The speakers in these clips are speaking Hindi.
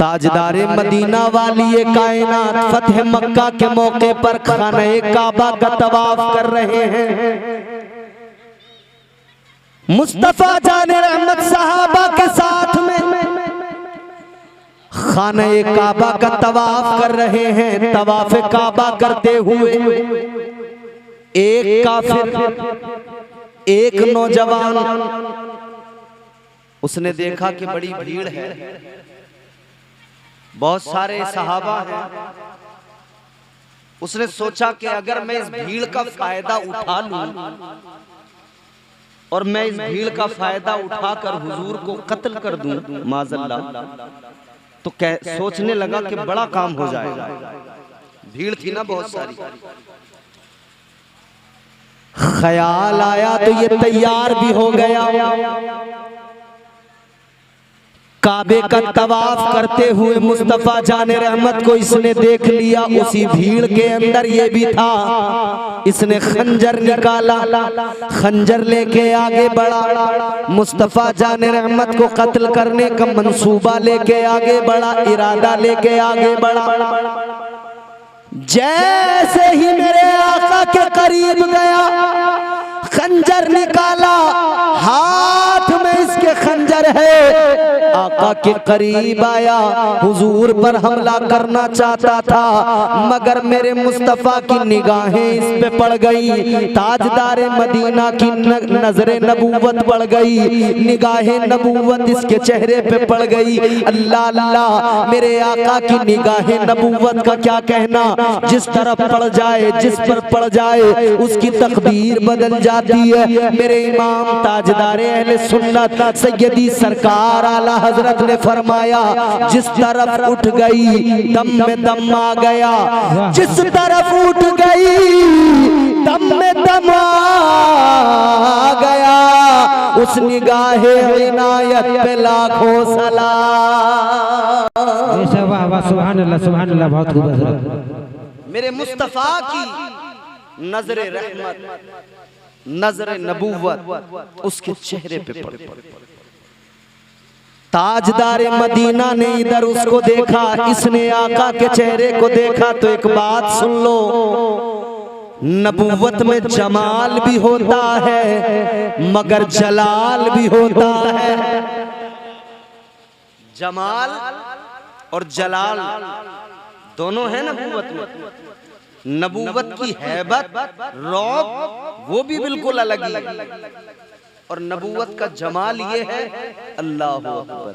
ताजदारे मदीना वाली ये कायनात फतह मक्का के मौके पर खाने काबा का तवाफ कर रहे हैं। मुस्तफा जाने रहमत सहाबा के साथ में खाने काबा का तवाफ कर रहे हैं। तवाफ काबा करते हुए एक काफिर एक नौजवान उसने देखा कि बड़ी भीड़ है, बहुत सारे सहाबा हैं। उसने सोचा कि अगर मैं इस भीड़ का फायदा उठा लूं और मैं इस भीड़ का फायदा उठाकर हुजूर को कत्ल कर दूं माज़अल्लाह, तो सोचने लगा कि बड़ा काम हो जाएगा। भीड़ थी ना बहुत सारी। ख्याल आया तो ये तैयार भी हो गया। काबे का तवाफ करते हुए मुस्तफा जाने रहमत को इसने देख लिया। उसी भीड़ के अंदर ये भी था। इसने खंजर निकाला, खंजर लेके आगे बढ़ा। मुस्तफा जाने रहमत को कत्ल करने का मंसूबा लेके आगे बढ़ा, इरादा लेके आगे बढ़ा। जैसे ही मेरे आका के करीब गया, खंजर निकाला, हाथ में इसके खंजर है। आका के करीब आया, हुजूर पर हमला करना चाहता था, मगर मेरे मुस्तफा की निगाहें इस पे पड़ गई। ताजदारे मदीना की नजरे नबूवत पड़ गई, निगाहें नबूवत इसके चेहरे पे पड़ गई। अल्लाह अल्लाह, मेरे आका की निगाहें नबूवत का क्या कहना, जिस तरफ पड़ जाए, जिस पर पड़ जाए उसकी तकदीर बदल जाती है। मेरे इमाम ताजदारे अहले सुन्नत सैयदी सरकार आला हजरत ने फरमाया, जिस तरफ उठ गई दम में दम आ गया, जिस तरफ उठ गई दम में दम आ गया। उस निगाहे इनायत पे लाखों सलाम। सुभान अल्लाह, सुभान अल्लाह, बहुत खूबसूरत। मेरे मुस्तफा की नजरे रहमत, नजरे नबूवत उसके चेहरे पे पड़ी। ताजदारे मदीना ने इधर उसको देखा, इसने आका के चेहरे को देखा। तो एक बात सुन लो, नबूवत में जमाल भी होता है मगर जलाल भी होता है। जमाल और जलाल दोनों है नबूवत में। नबूवत की हैबत, रौब वो भी बिल्कुल अलग है, और नबूवत का जमाल ये है। अल्लाह अकबर।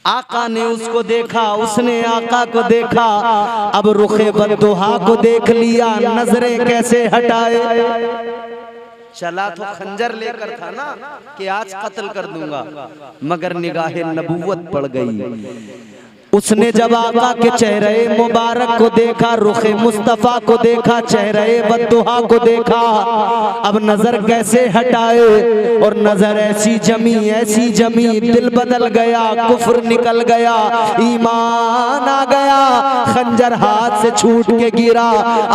आका ने उसको देखा, उसने आका को देखा। अब रुखे बद्दुहा को देख लिया, नजरें कैसे हटाए। चला तो खंजर लेकर था ना कि आज कत्ल कर दूंगा, मगर निगाहे नबूवत पड़ गई। उसने जब आका के चेहरे मुबारक को देखा, रुखे मुस्तफा को देखा, चेहरे बद्दुहा को देखा, अब नजर कैसे हटाए। और नजर ऐसी जमी, दिल बदल गया, कुफ्र निकल गया, ईमान आ गया। खंजर हाथ से छूट के गिरा,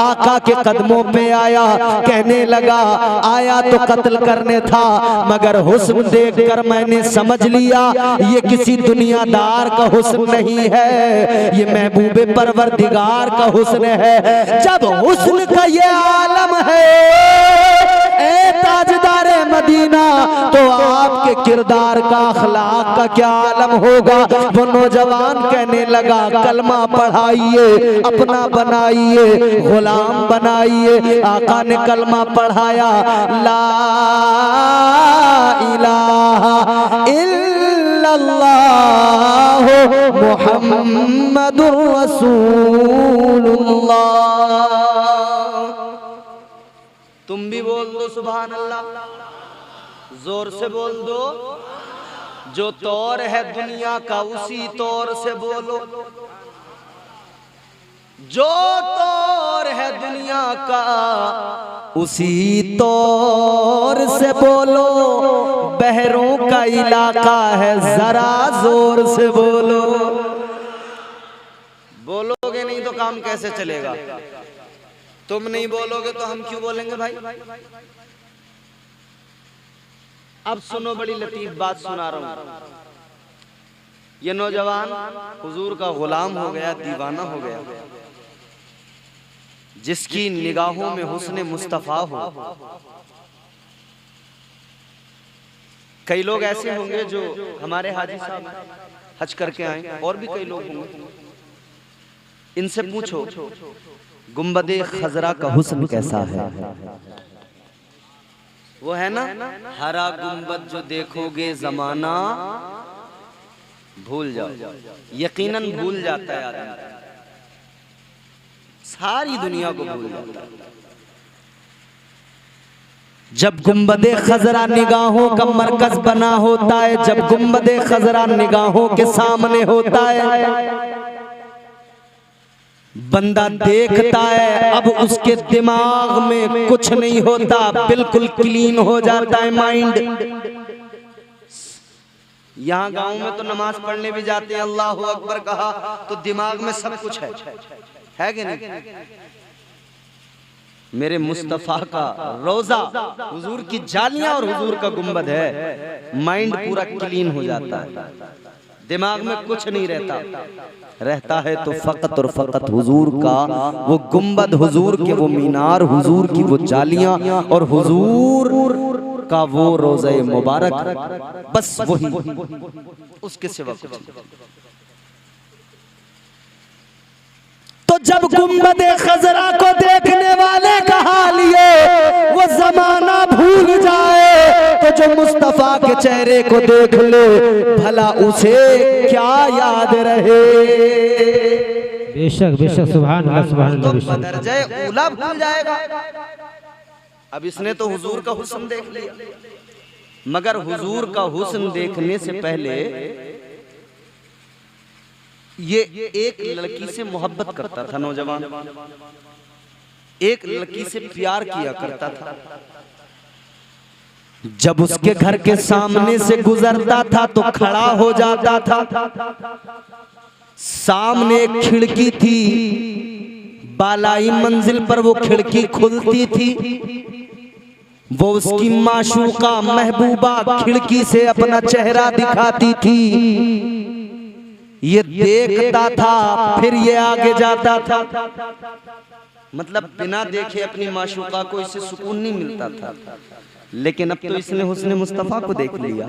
आका के कदमों पे आया, कहने लगा आया तो कत्ल करने था, मगर हुस्न देखकर मैंने समझ लिया ये किसी दुनियादार का हुस्न नहीं है, ये महबूबे परवरदिगार का हुस्न है। जब हुस्न का ये आलम है ए ताजदारे मदीना, तो आपके किरदार का, अखलाक का क्या आलम होगा। वो नौजवान कहने लगा कलमा पढ़ाइए, अपना बनाइए, गुलाम बनाइए। आका ने कलमा पढ़ाया, ला इलाहा इल्लल्लाह मुहम्मदुर रसूलुल्लाह। तुम भी बोल दो सुभान अल्लाह, जोर से बोल दो। जो तौर है दुनिया का उसी तौर से बोलो, जो तौर है दुनिया का उसी तौर से बोलो। बहरों का इलाका है जरा जोर से बोलो। बोलोगे नहीं तो काम कैसे चलेगा। तुम नहीं बोलोगे तो हम क्यों बोलेंगे भाई। अब सुनो, बड़ी लतीफ बात सुना रहा हूं। ये नौजवान हुजूर का गुलाम हो गया, दीवाना हो गया, जिसकी निगाहों में हुस्न मुस्तफा हो। कई लोग ऐसे होंगे जो हमारे हाजी साहब हज करके आए, और भी कई लोग होंगे, इनसे पूछो गुंबदे खजरा का हुस्न कैसा है। वो है ना, हरा गुंबद जो देखोगे जमाना भूल जाओ। यकीनन भूल जाता है आदमी, सारी दुनिया को भूल जाता है। जब गुंबदे खजरा निगाहों का मरकज बना होता है, जब गुंबदे खजरा निगाहों के सामने होता है, बंदा देखता है अब उसके दिमाग में कुछ नहीं होता, बिल्कुल क्लीन हो जाता है माइंड। यहाँ गांव में तो नमाज पढ़ने भी जाते हैं, अल्लाहु अकबर कहा तो दिमाग में सब कुछ है कि नहीं। मेरे मुस्तफा का रोजा, हुजूर की जालियां और हुजूर का गुंबद है, माइंड पूरा क्लीन हो जाता है, दिमाग में कुछ नहीं रहता है तो फकत और फकत हुजूर का वो गुंबद, हुजूर के वो मीनार, हुजूर की वो जालियां और हुजूर का वो रोज़े मुबारक, बस वही, उसके सिवा कुछ नहीं। तो जब गुंबद खजरा को देखने वाले का हाल ये वो जमाना भूल जाए, तो जो मुस्तफा के चेहरे को देख ले भला उसे क्या याद रहे। बेशक बेशक, सुभान अल्लाह सुभान अल्लाह। तो बदरजे उला भूल जाएगा। अब इसने तो हुजूर का हुस्न देख लिया, मगर हुजूर का हुस्न देखने से पहले ये एक लड़की से मोहब्बत करता था नौजवान, एक लड़की से प्यार किया करता था। जब उसके घर के सामने से गुजरता था तो खड़ा हो जाता था। सामने एक खिड़की थी, बालाई मंजिल पर वो खिड़की खुलती थी, वो उसकी माशूका महबूबा खिड़की से अपना चेहरा दिखाती थी। ये देखता था, फिर ये आगे जाता था। मतलब बिना देखे अपनी माशूका को इससे सुकून नहीं मिलता था, लेकिन अब तो इसने हुस्न मुस्तफा को देख लिया,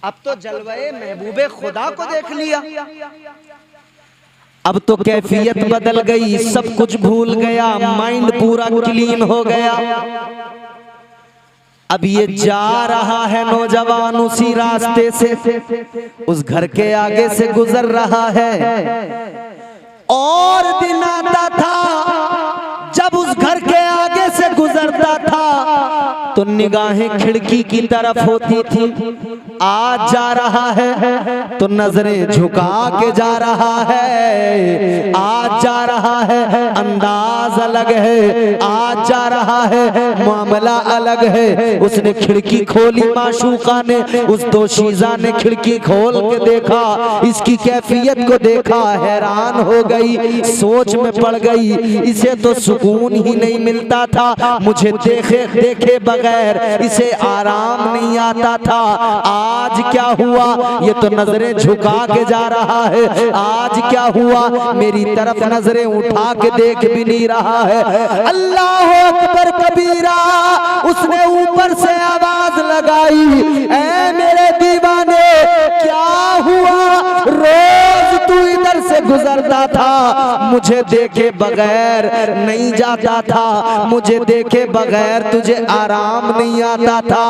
अब तो जलवे महबूबे खुदा को देख लिया, अब तो कैफियत बदल गई, सब कुछ भूल गया, माइंड पूरा क्लीन हो गया। अब ये जा रहा है नौजवान उसी रास्ते से, उस घर के आगे से गुजर रहा है, और दिन आता था जब उस घर के आगे से गुजरता था तो निगाहें खिड़की की तरफ होती थी। आज जा रहा है तो नजरें झुका के जा रहा है, आज जा रहा है अंदाज अलग है, आज जा रहा है मामला अलग है। उसने खिड़की खोली, माशूका ने, उस दोशीज़ा ने खिड़की खोल के देखा, इसकी कैफियत को देखा, हैरान हो गई, सोच में पड़ गई, इसे तो सुकून ही नहीं मिलता था, मुझे देखे बगैर इसे आराम नहीं आता था। आज क्या हुआ, ये तो नजरें झुका के जा रहा है, आज क्या हुआ, मेरी तरफ नजरें उठा के देख भी नहीं रहा है। अल्लाह अकबर कबीरा, उसने ऊपर से आवाज लगाई, ऐ मेरे दीवाने क्या हुआ, रोज तू इधर से गुजरता था, मुझे देखे बगैर नहीं जाता था, मुझे देखे बगैर तुझे आराम नहीं आता था,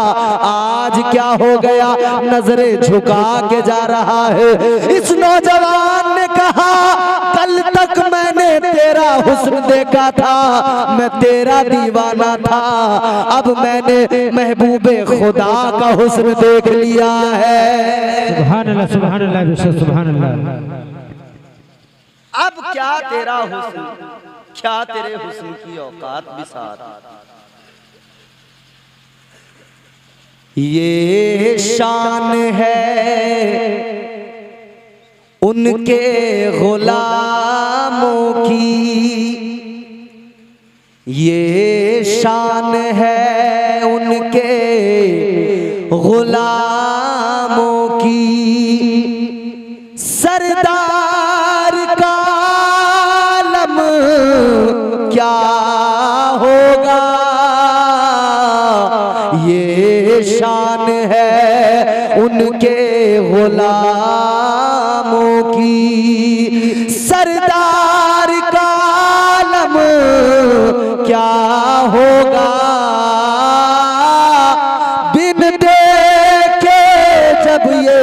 आज क्या हो गया, नजरें झुका के जा रहा है। इस नौजवान ने कहा, कल तक मैंने तेरा हुस्न देखा था, मैं तेरा दीवाना था, अब मैंने महबूबे खुदा का हुस्न देख लिया है। सुभान अल्लाह सुभान अल्लाह सुभान अल्लाह। अब क्या तेरा हुस्न, क्या तेरे हुस्न की औकात बिसात। ये शान है उनके गुलामों की, ये शान है उनके गुलामों की, सरदार का आलम क्या होगा, ये शान है उनके गुलामों की। सरदार का आलम क्या होगा, बिन देखे जब ये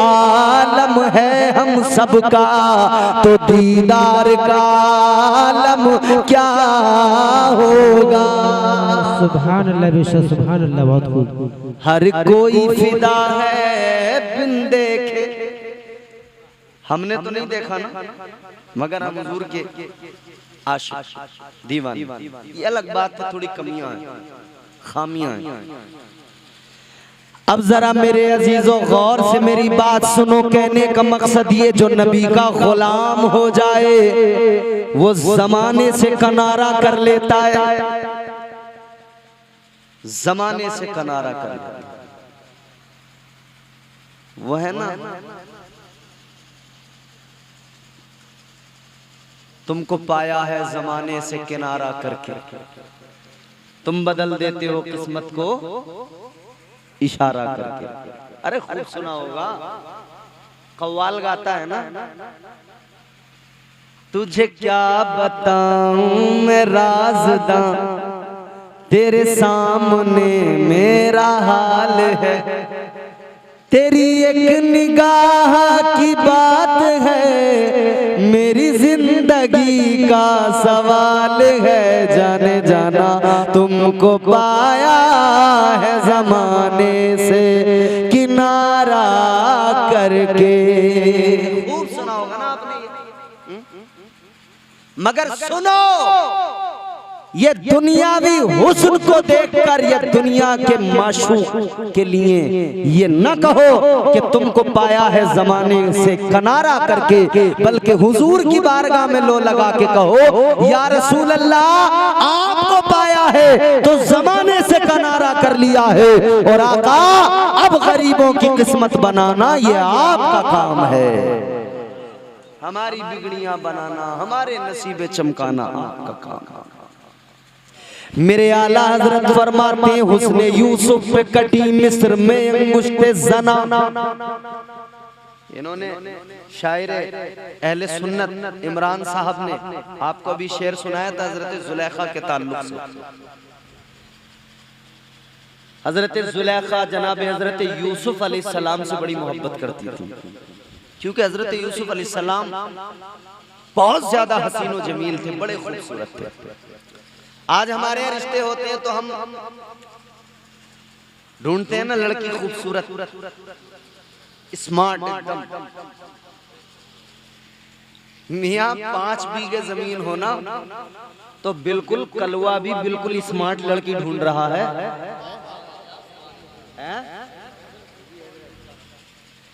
आलम है हम सबका, तो दीदार का आलम क्या होगा। सुभान अल्लाह बेशक, सुभान अल्लाह, बहुत खूब। हर कोई फिदा है बिन देखे, हमने तो नहीं देखा ना, मगर हम हुजूर के आशिक दीवान, ये अलग बात है, थोड़ी कमियां हैं, खामियां हैं। अब जरा मेरे अजीजों गौर से मेरी बात सुनो, कहने का मकसद ये, जो नबी का गुलाम हो जाए वो जमाने से किनारा कर लेता है, जमाने से किनारा कर लेता है। वो है ना, तुमको पाया है जमाने से किनारा करके, तुम बदल देते हो किस्मत को इशारा करके। अरे खूब सुना होगा, कव्वाल गाता है ना, तुझे क्या बताऊं मैं राज़दां, तेरे सामने मेरा हाल है, तेरी एक निगाह की बात है, मेरी जिंदगी का सवाल है, जाने जाना तुमको पाया है जमाने से किनारा करके। खूब सुना होगा ना आपने ये, मगर सुनो, ये दुनियावी हुस्न को देखकर, ये दुनिया के माशूक के लिए ये न कहो कि तुमको पाया है जमाने से किनारा करके, बल्कि हुजूर की बारगाह में लो लगा के कहो, या रसूल अल्लाह आपको पाया है तो जमाने से किनारा कर लिया है, और आका अब गरीबों की किस्मत बनाना ये आपका काम है, हमारी बिगड़ियां बनाना, हमारे नसीबे चमकाना आपका काम। मेरे आला हजरत फरमाते हैं, हुस्ने यूसुफ पे कटी मिस्र में अंगुष्ते जना। इन्होंने शायर अहले सुन्नत इमरान साहब ने आपको अभी शेर सुनाया था हजरत जुलेखा के ताल्लुक से। हजरत जुलेखा जनाब हजरत यूसुफ अलैहिस्सलाम से बड़ी मोहब्बत करती थी, क्योंकि हजरत यूसुफ अलैहिस्सलाम बहुत ज्यादा हसीन व जमील थे, बड़े खूबसूरत थे। आज हमारे यहाँ रिश्ते होते हैं तो हम ढूंढते हैं ना लड़की खूबसूरत, स्मार्ट एकदम। मियाँ 5 बीघे जमीन होना तो बिल्कुल कलवा भी बिल्कुल स्मार्ट लड़की ढूंढ रहा है।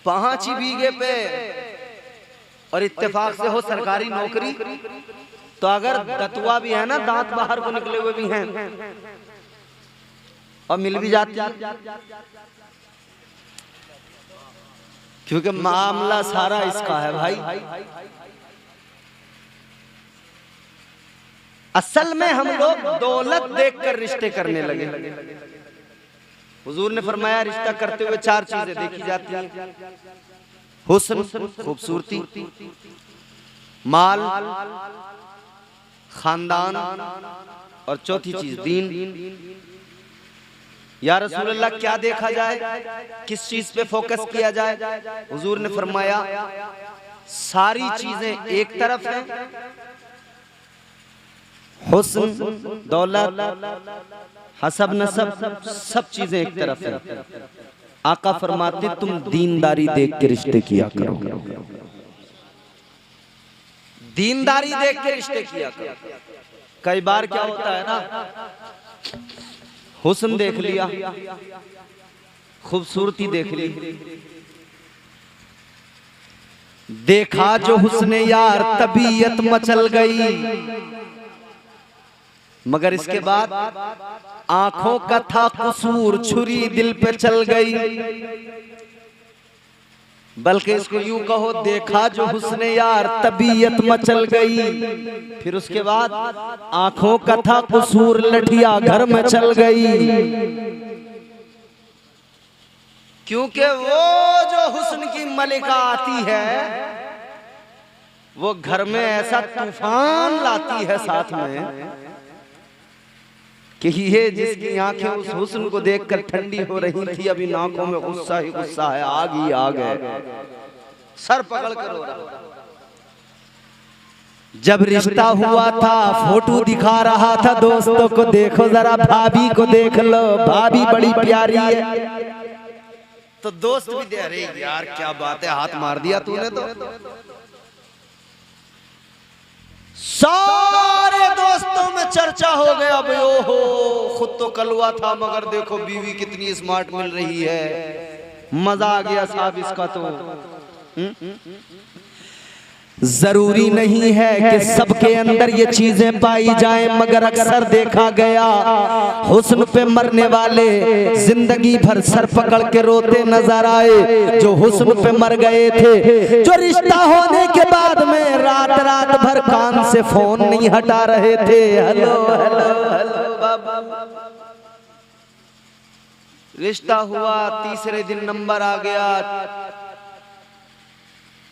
5 ही बीघे पे और इत्तेफाक से हो सरकारी नौकरी, तो अगर दतुआ भी है ना, दांत बाहर को निकले हुए भी हैं और मिल भी जाती है, क्योंकि मामला सारा इसका है भाई। असल में हम लोग दौलत देखकर रिश्ते करने लगे। हुजूर ने फरमाया रिश्ता करते हुए 4 चीजें देखी जाती हैं, हुस्न खूबसूरती, माल खानदान, और चौथी चीज दीन। या रसूल अल्लाह क्या देखा जाए, किस चीज पे फोकस किया जाए? हुजूर ने फरमाया सारी चीजें एक तरफ हैं, हुस्न, दौलत, हसब नसब, सब चीजें एक तरफ हैं। आका फरमाते तुम दीनदारी देख के रिश्ते किया करो, दीनदारी देख के रिश्ते किया करो। कई बार क्या होता है ना, हुस्न देख लिया, खूबसूरती देख ली, देखा जो हुस्न यार तबीयत मचल गई, मगर इसके बाद आंखों का था कसूर, छुरी दिल पे चल गई। बल्कि इसको यूं कहो, देखा जो हुस्न यार तबीयत मचल गई। फिर उसके बाद आंखों का था कसूर, लठिया घर में चल गई। क्योंकि वो जो हुस्न की मलिका आती है वो घर में ऐसा तूफान लाती है साथ में कि ये जिसकी आंखें उस हुस्न को देखकर ठंडी हो रही थी, अभी नाकों में गुस्सा ही गुस्सा है, आग ही आग है, सर पकड़ कर रो रहा। जब रिश्ता हुआ था फोटो दिखा रहा था दोस्तों को, देखो जरा भाभी को देख लो, भाभी बड़ी प्यारी है। तो दोस्त भी दे, अरे यार क्या बात है, हाथ मार दिया तूने तो। सारे दोस्तों में चर्चा हो गया, भाई ओहो खुद तो कलवा था मगर देखो बीवी कितनी स्मार्ट मिल रही है, मजा आ गया साहब इसका तो। जरूरी नहीं है कि सबके अंदर ये चीजें पाई जाएं, मगर अक्सर देखा गया हुस्न पे मरने वाले जिंदगी भर सर पकड़ के रोते नजर आए। जो हुस्न पे मर गए थे, जो रिश्ता होने के बाद में रात रात भर कान से फोन नहीं हटा रहे थे, हेलो हेलो हेलो बाबा। रिश्ता हुआ, तीसरे दिन नंबर आ गया।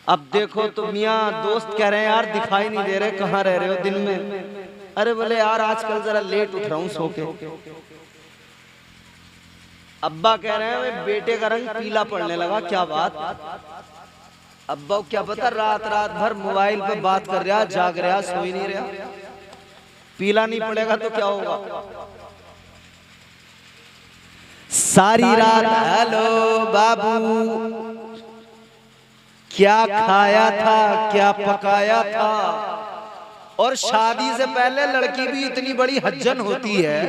अब देखो तो मियाँ दोस्त कह रहे हैं यार दिखाई नहीं दे रहे, कहाँ रह रहे हो दिन में? अरे बोले यार आजकल जरा लेट उठ रहा हूँ सो के। अब्बा कह रहे हैं बेटे का रंग पीला पड़ने लगा, क्या बात? अब्बा को क्या पता, रात रात भर मोबाइल पे बात कर रहा, जाग रहा, सो ही नहीं रहा। पीला नहीं पड़ेगा तो क्या होगा? सारी रात हेलो बाबू, क्या खाया था, क्या पकाया था। और शादी से पहले लड़की भी इतनी बड़ी हज्जन होती है,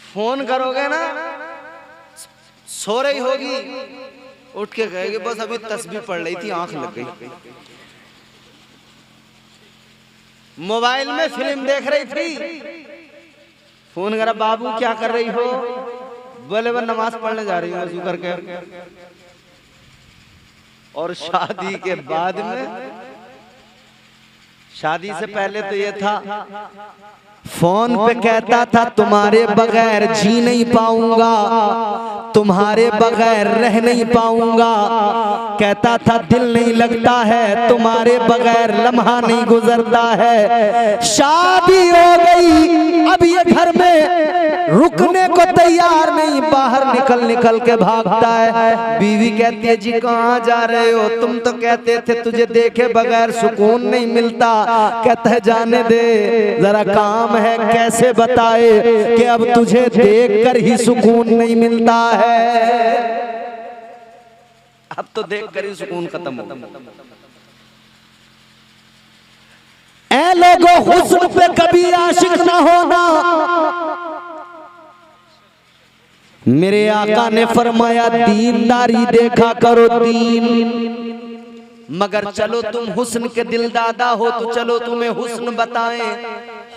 फोन करोगे ना सो रही होगी, उठ के कहेगी बस अभी तस्बीह पढ़ रही थी, आंख लग गई। मोबाइल में फिल्म देख रही थी, फोन करा बाबू क्या कर रही हो? बोले वो नमाज पढ़ने जा रही हूँ वजू करके। और शादी के बाद में, शादी से पहले तो ये था फोन पे कहता था तुम्हारे बगैर जी नहीं पाऊंगा, तुम्हारे बगैर रह नहीं पाऊंगा, कहता था दिल नहीं लगता है, तुम्हारे बगैर लम्हा नहीं गुजरता है। शादी हो गई, अब ये घर में रुकने को तैयार नहीं, बाहर निकल निकल के भागता है। बीवी कहती है जी कहाँ जा रहे हो? तुम तो कहते थे तुझे देखे बगैर सुकून नहीं मिलता। कहता है जाने दे, जरा काम है, कैसे बताए कि अब तुझे देखकर ही सुकून नहीं मिलता है। अब तो देखकर ही सुकून खत्म हो। ऐ लोगों हुस्न पे कभी आशिक ना होना। मेरे आका ने फरमाया दीनदारी देखा करो दीन। मगर चलो तुम हुस्न के दिल दादा हो तो चलो तुम्हें हुस्न बताएं।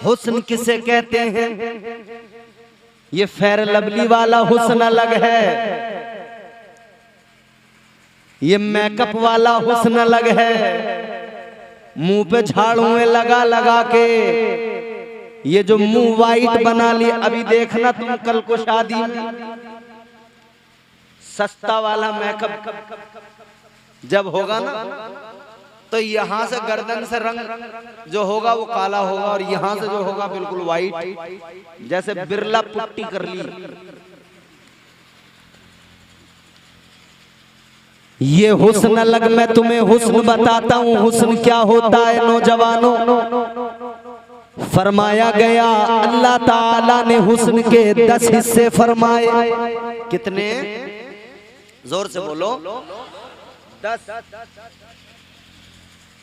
हुस्न किसे कहते हैं? ये फेयर लवली वाला हुस्न अलग है, ये मेकअप वाला हुस्न अलग है। मुंह पे झाड़ुएं लगा लगा के ये जो मुंह वाइट बना लिया, अभी देखना तुम कल को शादी में सस्ता वाला मेकअप जब होगा ना तो यहाँ से गर्दन से रंग जो होगा वो काला होगा और यहाँ से जो होगा बिल्कुल वाइट, जैसे बिरला पुट्टी कर ली। ये हुस्न अलग, मैं तुम्हें हुस्न बताता हूँ हुस्न क्या होता है नौजवानों। फरमाया गया अल्लाह ताला ने हुस्न के 10 हिस्से फरमाए। कितने? जोर से बोलो। 10।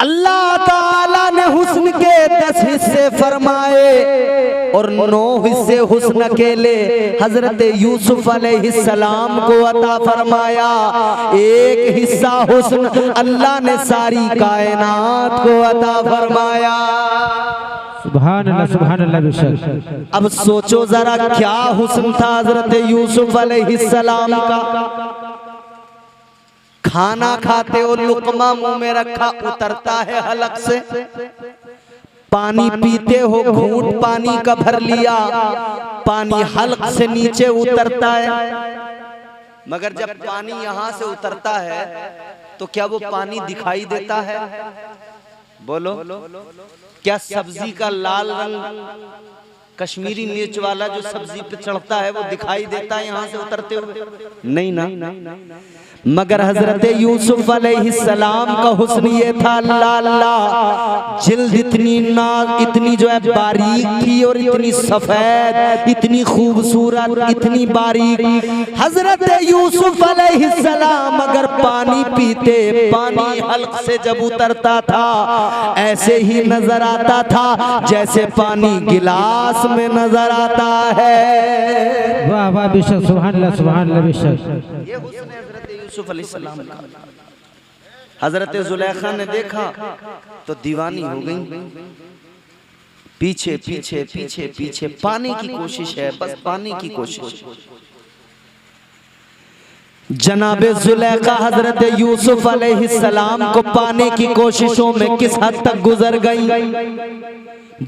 अल्लाह ताला ने हुस्न के 10 हिस्से फरमाए और 9 हिस्से हुस्न अकेले हजरत यूसुफ अलैहिस्सलाम को अता फरमाया। 1 हिस्सा हुस्न अल्लाह ने सारी कायनात को अता फरमाया। सुभान अल्लाह बेशक। अब सोचो जरा क्या हुस्न था हजरत यूसुफ अलैहिस्सलाम का। खाना खाते हो, लुकमा मुंह में रखा, उतरता है हलक से। पानी पीते हो, घूंट पानी का भर लिया, पानी हलक से नीचे उतरता है। मगर जब पानी यहां से उतरता है तो क्या वो पानी दिखाई देता है? बोलो, क्या सब्जी का लाल रंग कश्मीरी मिर्च वाला जो सब्जी पे चढ़ता है वो दिखाई देता है यहां से उतरते हुए? नहीं ना। मगर हजरत यूसुफ अलैहिस्सलाम का हुस्न ये था, अल्लाह, जिल्द इतनी जो है बारीक थी और इतनी सफेद, इतनी खूबसूरत, इतनी बारीक। हजरत यूसुफ अलैहिस्सलाम अगर पानी पीते, पानी हल्क से जब उतरता था ऐसे ही नजर आता था जैसे पानी गिलास में नजर आता है। वाह वाह, बेशक, सुभान अल्लाह, सुभान अल्लाह, बेशक। ये हुस्न है हजरत यूसुफ अलैहिस्सलाम का। हजरत जुलेखा ने देखा तो दीवानी हो गई। पीछे पीछे पीछे पीछे पाने की कोशिश है, बस पाने की कोशिश। जनाबे जुलेखा हजरत यूसुफ अलैहिस्सलाम को पाने की कोशिशों में किस हद तक गुजर गई।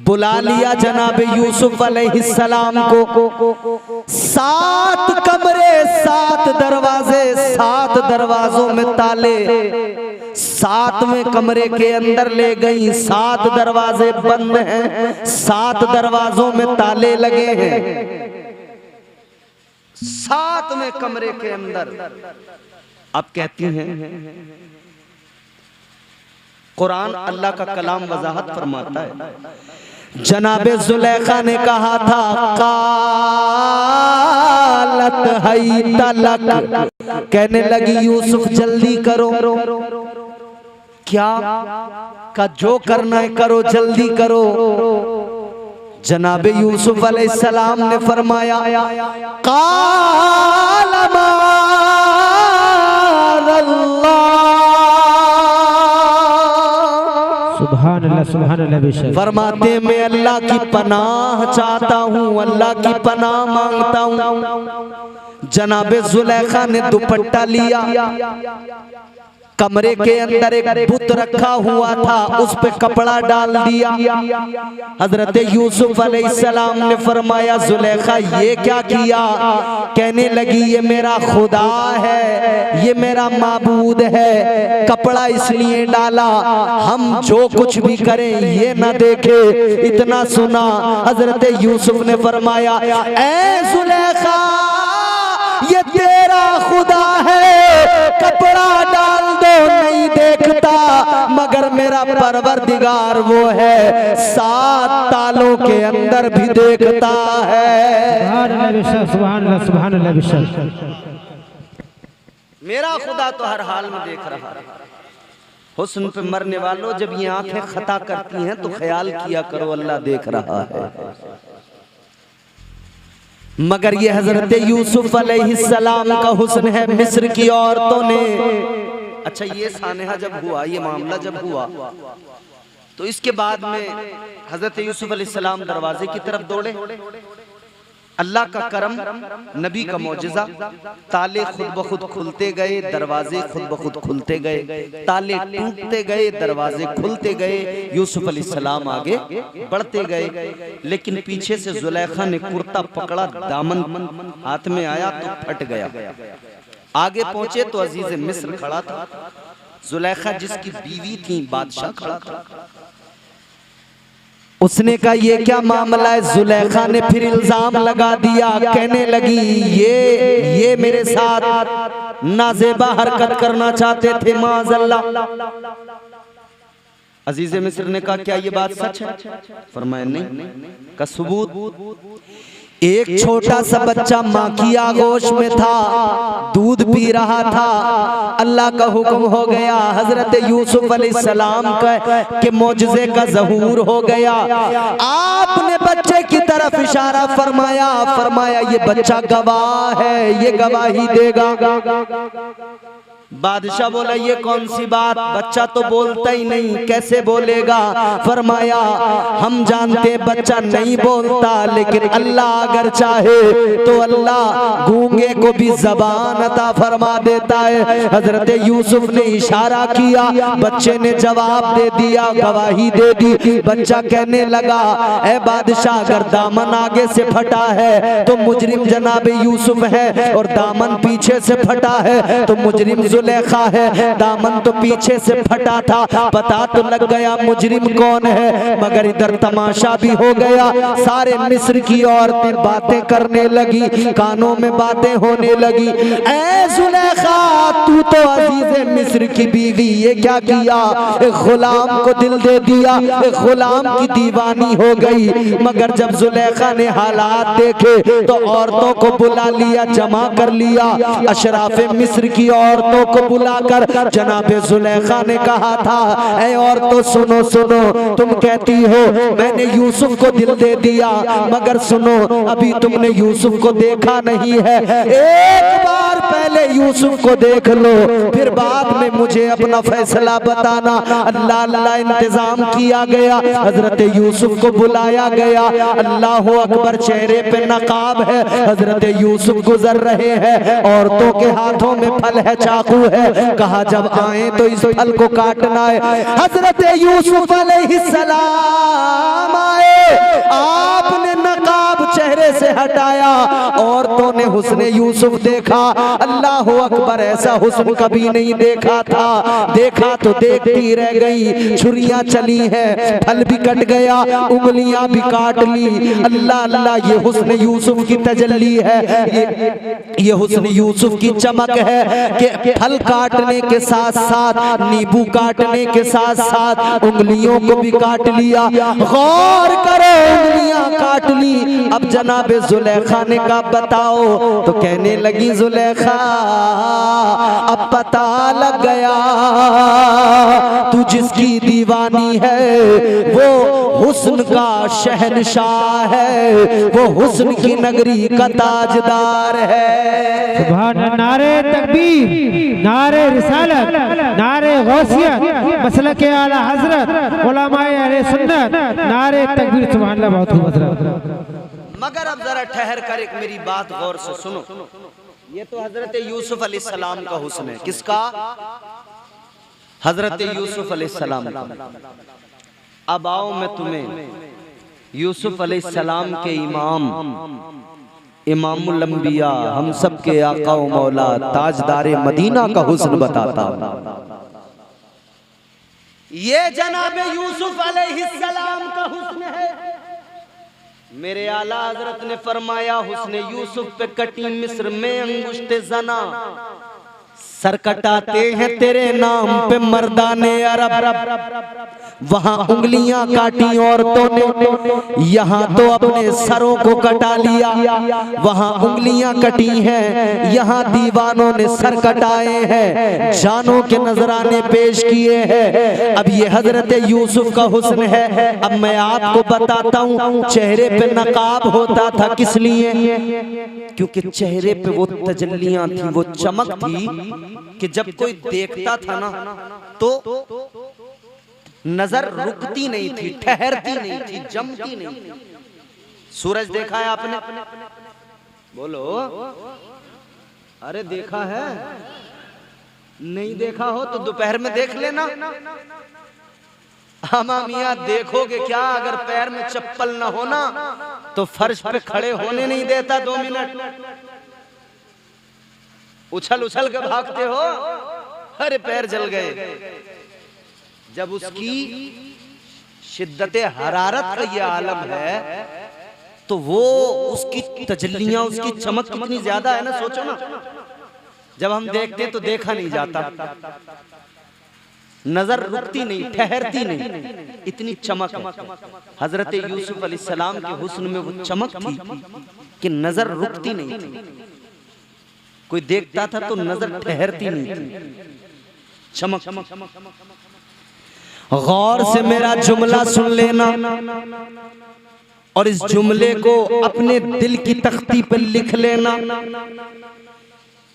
बुला लिया जनाबे यूसुफ अलैहिस्सलाम को। 7 कमरे, 7 दरवाजे, 7 दरवाजों में ताले, 7वें कमरे के अंदर ले गई। 7 दरवाजे बंद हैं, 7 दरवाजों में ताले लगे हैं। 7वें कमरे के अंदर अब कहती हैं, कुरान अल्लाह का कलाम वजाहत फरमाता है। जनाबे जुलेखा ने कहा था, कालत हैता लक, कहने लगी यूसुफ जल्दी करो। क्या का जो करना है करो, जल्दी करो। जनाबे यूसुफ अलैहिस्सलाम ने फरमाया, काल सुभान अल्लाह, सुभान अल्लाह, बेशक। फरमाते मैं अल्लाह की पनाह चाहता हूँ, अल्लाह की पनाह मांगता हूँ। जनाबे जुलेखा ने दुपट्टा लिया, कमरे के अंदर एक बुत रखा हुआ था, उस पे कपड़ा डाल दिया। हजरत यूसुफ अलैहिस्सलाम ने फरमाया, जुलेखा ये क्या किया? कहने लगी, ये मेरा खुदा है, ये मेरा माबूद है, कपड़ा इसलिए डाला हम जो कुछ भी करें ये ना देखे। इतना सुना, हजरत यूसुफ ने फरमाया, ऐ जुलेखा ये तेरा खुदा है, कपड़ा डाल दो नहीं देखता, मगर मेरा परवरदिगार वो है 7 तालों के अंदर भी देखता है। सुभान अल्लाह, सुभान अल्लाह, बेशक। मेरा खुदा तो हर हाल में देख रहा है। हुस्न पे मरने वालों, जब ये आंखें खता करती हैं तो ख्याल किया करो अल्लाह देख रहा है। मगर ये हजरत यूसुफ अलैहिस्सलाम का हुस्न है। मिस्र की औरतों ने, अच्छा ये सानेहा जब हुआ, ये मामला जब हुआ तो इसके बाद में हजरत यूसुफ अलैहिस्सलाम दरवाजे की तरफ दौड़े। अल्लाह का करम, नबी का मौजिज़ा, ताले खुद ब खुद खुलते गए, दरवाजे खुद ब खुद खुलते गए, ताले टूटते गए, दरवाजे खुलते गए, यूसुफ अलैहिस्सलाम आगे बढ़ते गए। लेकिन पीछे से जुलेखा ने कुर्ता पकड़ा, दामन हाथ में आया तो फट गया। आगे पहुंचे तो अजीज मिस्र खड़ा था, जुलेखा जिसकी बीवी थी, बादशाह खड़ा था। उसने कहा ये क्या मामला है? जुलेखा ने फिर इल्जाम लगा दिया, कहने लगी ये मेरे साथ नाजेबा हरकत करना चाहते थे, माज़अल्लाह। अजीज़े मिस्र ने कहा क्या ये बात सच है? फरमाया नहीं। का सबूत? एक छोटा सा बच्चा माँ की आगोश में था, दूध पी रहा था, अल्लाह का हुक्म हो गया, हजरत यूसुफ अलैहिस्सलाम के मौजज़े का ज़हूर हो गया। आपने बच्चे की तरफ इशारा फरमाया, फरमाया ये बच्चा गवाह है, ये गवाही देगा। बादशाह बोला ये कौन सी बात, बच्चा तो बोलता ही नहीं, कैसे बोलेगा। फरमाया हम जानते बच्चा नहीं बोलता, लेकिन अल्लाह अगर चाहे तो अल्लाह गूंगे को भी जबान अता फरमा देता है। हजरत यूसुफ ने इशारा किया, बच्चे ने जवाब दे दिया, गवाही दे दी। बच्चा कहने लगा ऐ बादशाह, अगर दामन आगे से फटा है तो मुजरिम जनाब यूसुफ है, और दामन पीछे से फटा है तो मुजरिम जुलेखा है। दामन तो पीछे से फटा था, पता तो लग गया मुजरिम कौन है, मगर इधर तमाशा भी हो गया। सारे मिस्र की औरतें बातें करने लगी, कानों में बातें होने लगी। ऐ जुलेखा, तू तो अजीज़े मिस्र की बीवी, ये क्या किया, एक गुलाम को दिल दे दिया, एक गुलाम की दीवानी हो गई। मगर जब जुलेखा ने हालात देखे तो औरतों को बुला लिया, जमा कर लिया। अशराफे मिस्र की औरतों को बुलाकर जनाबे जुलेखा ने कहा था ऐ औरतों सुनो सुनो, तुम कहती हो मैंने यूसुफ को दिल दे दिया, मगर सुनो अभी तुमने यूसुफ को देखा नहीं है। एक बार पहले यूसुफ को देख लो, फिर बाद में मुझे अपना फैसला बताना। अल्लाह अल्लाह इंतजाम किया गया, हजरत यूसुफ को बुलाया गया। अल्लाह अकबर, चेहरे पे नकाब है, हजरत यूसुफ गुजर रहे हैं, औरतों के हाथों में फल है, चाकू है। कहा जब आए तो इस फल को काटना है। हजरत यूसुफ अलैहिस्सलाम आए, आपने नकाब चेहरे से हटाया, औरतों ने हुस्ने यूसुफ देखा। अल्लाह अकबर, ऐसा हुस्न कभी नहीं देखा था। देखा तो देखती रह गई, छुरियां चली हैं, फल भी कट गया, उंगलियां भी काट ली। अल्लाह अल्लाह, ये हुस्न यूसुफ की तजल्ली है, ये हुस्न यूसुफ की चमक है कि फल काटने के साथ साथ, नींबू काटने के साथ साथ उंगलियों को भी काट लिया। गौर करो, उंगलियां काट ली। अब जनाबे जुलेखा ने कहा बताओ, तो कहने लगी जुलेखा अब पता लग गया, तू जिसकी दीवानी है वो हुस्न का शहनशाह है, वो हुस्न की नगरी का ताजदार है। सुभान, नारे तकबीर, नारे रिसालत, नारे गौसियत, मसलक आला हजरत, उलमाए अहले सुन्नत, नारे तकबीर। सुभान अल्लाह, बहुत खूब हजरत। मगर अब जरा ठहर कर एक मेरी बात गौर से सुनो। ये तो हजरत यूसुफ अलैहिस्सलाम का हुस्न है। किसका? हजरत यूसुफ अलैहिस्सलाम का। अब आओ मैं तुम्हें यूसुफ अलैहिस्सलाम के इमाम, इमामुल अंबिया, हम सब के आका व मौला, ताजदारे मदीना का हुस्न बताता हूं। ये जनाबे यूसुफ अलैहिस्सलाम का हुस्न है। मेरे आला हजरत ने फरमाया हुस्ने यूसुफ पे कटी मिस्र में अंगुश्ते जना, सर कटाते हैं तेरे नाम पे मर्दाने अरब। वहां उंगलियां काटी औरतों ने, यहाँ तो अपने सरों को कटा लिया। वहां उंगलियां कटी हैं, यहाँ दीवानों ने सर कटाए हैं, जानों के नजराने पेश किए हैं। अब ये हजरत यूसुफ का हुस्न है। अब मैं आपको बताता हूँ, चेहरे पे नकाब होता था किस लिए? क्योंकि चेहरे पे वो तजल्लियां थी, वो चमक थी कि जब कोई देखता था ना तो नजर रुकती नहीं थी, ठहरती नहीं थी, जमती नहीं थी। सूरज देखा है आपने? बोलो, अरे देखा है? नहीं देखा हो तो दोपहर में देख लेना। मियां देखोगे क्या? अगर पैर में चप्पल ना होना तो फर्श पे खड़े होने नहीं देता 2 मिनट। उछल उछल के भागते हो, अरे पैर जल गए। जब उसकी शिद्दत हरारत का ये आलम है तो वो उसकी तजल्लियां, उसकी चमक कितनी ज्यादा है ना, सोचो ना। जब हम देखते तो देखा नहीं जाता, नजर रुकती नहीं, ठहरती नहीं, इतनी चमक है। हजरत यूसुफ अलैहिस्सलाम के हुस्न में वो चमक थी कि नजर रुकती नहीं थी। कोई देखता था तो नजर ठहरती नहीं थी, चमक। गौर से मेरा जुमला सुन लेना और इस जुमले को अपने दिल की तख्ती पर लिख लेना।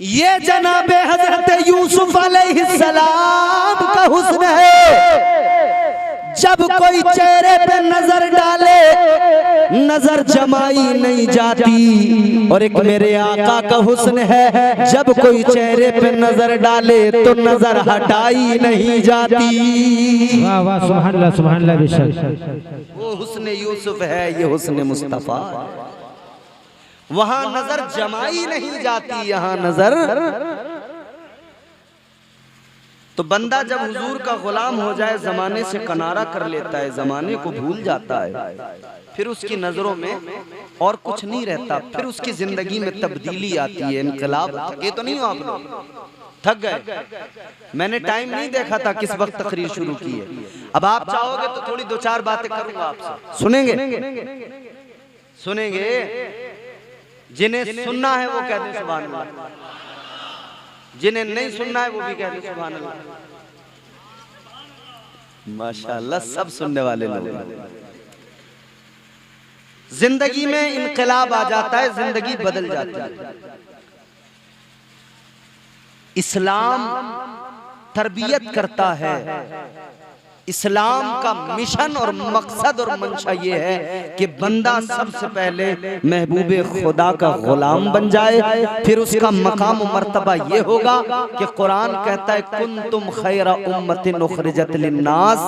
ये जनाबे हजरत यूसुफ अलैहिस्सलाम का हुस्न है। जब कोई चेहरे पे नजर डाले नजर जमाई नहीं जाती, और एक मेरे आका का हुस्न है, जब कोई चेहरे पे नजर डाले तो नजर हटाई नहीं जाती। वाह वाह, सुभान अल्लाह सुभान अल्लाह। बेशक वो हुस्न यूसुफ है, ये हुस्न मुस्तफा। वहां नजर जमाई नहीं जाती, यहाँ नजर। तो बंदा जब हुजूर का गुलाम हो जाए जमाने से किनारा कर लेता है, जमाने को भूल जाता है, फिर उसकी नजरों में और कुछ नहीं रहता, फिर उसकी जिंदगी में तब्दीली आती है, इनकलाब। थके तो नहीं हो आप लोग? थक गए? मैंने टाइम नहीं देखा था किस वक्त तकरीर शुरू की है। अब आप चाहोगे तो थोड़ी दो चार बातें करूंगा आपसे, सुनेंगे? सुनेंगे? जिन्हें सुनना है वो कह दे सुभान अल्लाह, जिन्हें नहीं सुनना है वो भी कह दे सुभान अल्लाह। माशाअल्लाह, सब सुनने वाले लोग। जिंदगी में इनकलाब आ जाता है, जिंदगी बदल जाती है। इस्लाम तरबियत करता है। इस्लाम का मिशन और मकसद और मंशा ये है कि बंदा सबसे पहले महबूबे खुदा का गुलाम बन जाए, फिर उसका मकाम मर्तबा ये होगा कि कुरान कहता है कुंतुम खैरा उम्मतिन उखरिजत लिन्नास,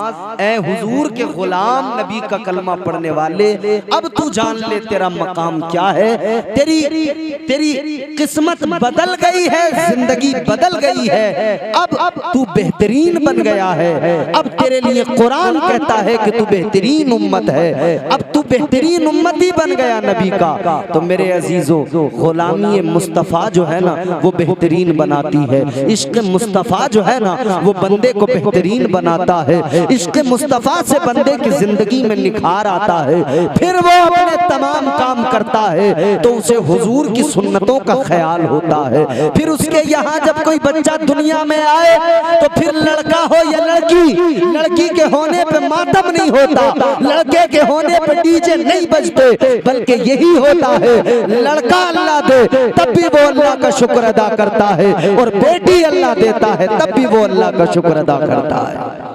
ऐ हुजूर के गुलाम, नबी का कलमा पढ़ने वाले, अब तू जान ले तेरा मकाम क्या है। तेरी किस्मत बदल गई है, जिंदगी बदल गई है, अब तू बेहतरीन बन गया है। अब तेरे लिए कुरान कहता है कि तू बेहतरीन उम्मत है, अब तू बेहतरीन उम्मती बन गया नबी का। तो मेरे अजीजों, गुलामी मुस्तफ़ा जो है ना वो बेहतरीन बनाती है। इश्क मुस्तफ़ा जो है ना वो बंदे को बेहतरीन बनाता है। इश्क मुस्तफ़ा से बंदे की जिंदगी में निखार आता है, फिर वो अपने तमाम काम करता है तो उसे हुजूर की सुन्नतों का ख्याल होता है। फिर उसके यहाँ जब कोई बच्चा दुनिया में आए तो फिर लड़का हो या लड़की के होने पे मातम नहीं होता, लड़के के होने पे डीजे नहीं बजते, बल्कि यही होता है लड़का अल्लाह दे तब भी वो अल्लाह का शुक्र अदा करता है, और बेटी अल्लाह देता है तब भी वो अल्लाह का शुक्र अदा करता है।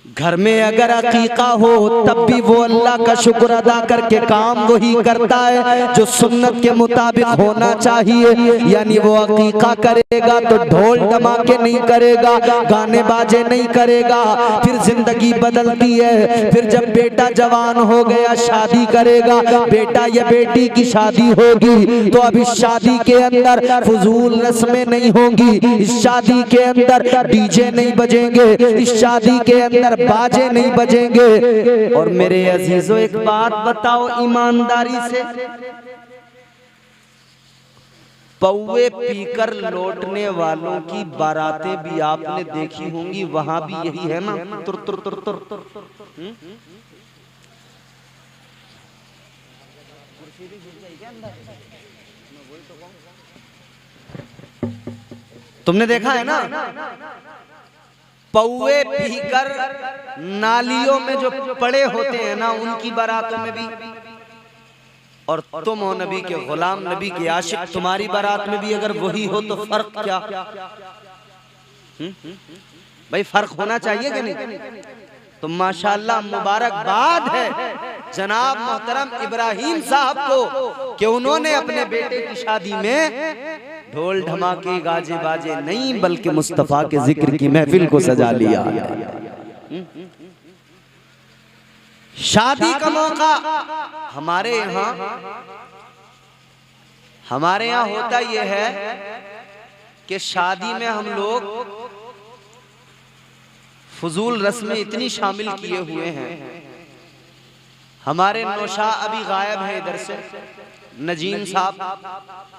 घर में अगर अकीका हो तब भी वो अल्लाह का शुक्र अदा करके काम वही करता है जो सुन्नत के मुताबिक होना चाहिए। यानी वो अकीका करेगा तो ढोल धमाके नहीं करेगा, गाने बाजे नहीं करेगा। फिर जिंदगी बदलती है, फिर जब बेटा जवान हो गया शादी करेगा, बेटा या बेटी की शादी होगी तो अब इस शादी के अंदर फजूल रस्में नहीं होंगी, इस शादी के अंदर डीजे नहीं बजेंगे, इस शादी के अंदर बाजे नहीं बजेंगे। और मेरे अजीजों, एक बात बताओ ईमानदारी से, पौवे पीकर लौटने वालों की बारातें भी आपने देखी होंगी, वहां भी यही है ना, तुर तुर तुर तुर तुर। तुमने देखा है ना, पौवे पीकर नालियों में जो पड़े होते हैं ना उनकी बारातों में भी, और तुम हो नबी के गुलाम, नबी के आशिक, तुम्हारी बारात में भी अगर वही हो तो फर्क क्या? भाई फर्क होना चाहिए कि नहीं? तो माशाअल्लाह मुबारकबाद है जनाब मोहतरम इब्राहिम साहब को कि उन्होंने अपने बेटे की शादी में ढोल धमाके गाजे बाजे नहीं बल्कि मुस्तफा के जिक्र की महफिल को सजा लिया। शादी का मौका हमारे यहाँ होता यह है कि शादी में हम लोग फजूल रस्में इतनी शामिल किए हुए हैं। हमारे नौशा अभी गायब है इधर से, नजीम साहब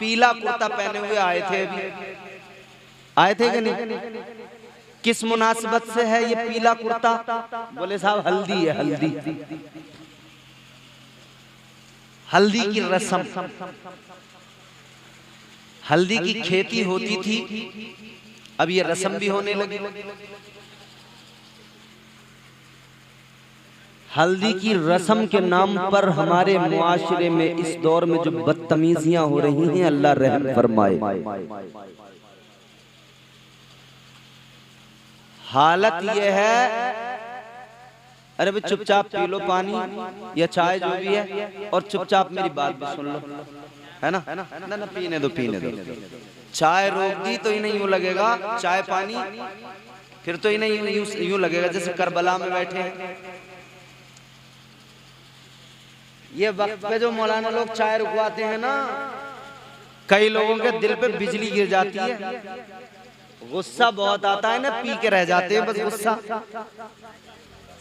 पीला कुर्ता पहने हुए आए थे, अभी आए थे कि नहीं? किस मुनासिबत से है ये पीला कुर्ता? बोले साहब हल्दी है, हल्दी की रस्म, हल्दी की खेती होती थी, अब ये रस्म भी होने लगी। हल्दी की रस्म के नाम पर हमारे मुआशरे में इस दौर में जो बदतमीजियां हो रही हैं, अल्लाह रहम फरमाए। हालत यह है, अरे भाई चुपचाप पी लो पानी या चाय जो भी है, और चुपचाप मेरी बात भी सुन लो, है ना? ना ना पीने दो, पीने दो। चाय रोक दी तो ही नहीं यूं लगेगा, चाय पानी फिर तो ही नहीं यूं लगेगा जैसे करबला में बैठे हैं। ये वक्त पे जो मौलाना लोग चाय रुकवाते हैं ना, कई लोगों के दिल पे बिजली गिर जाती है, गुस्सा बहुत आता है ना, पी के रह जाते हैं बस गुस्सा।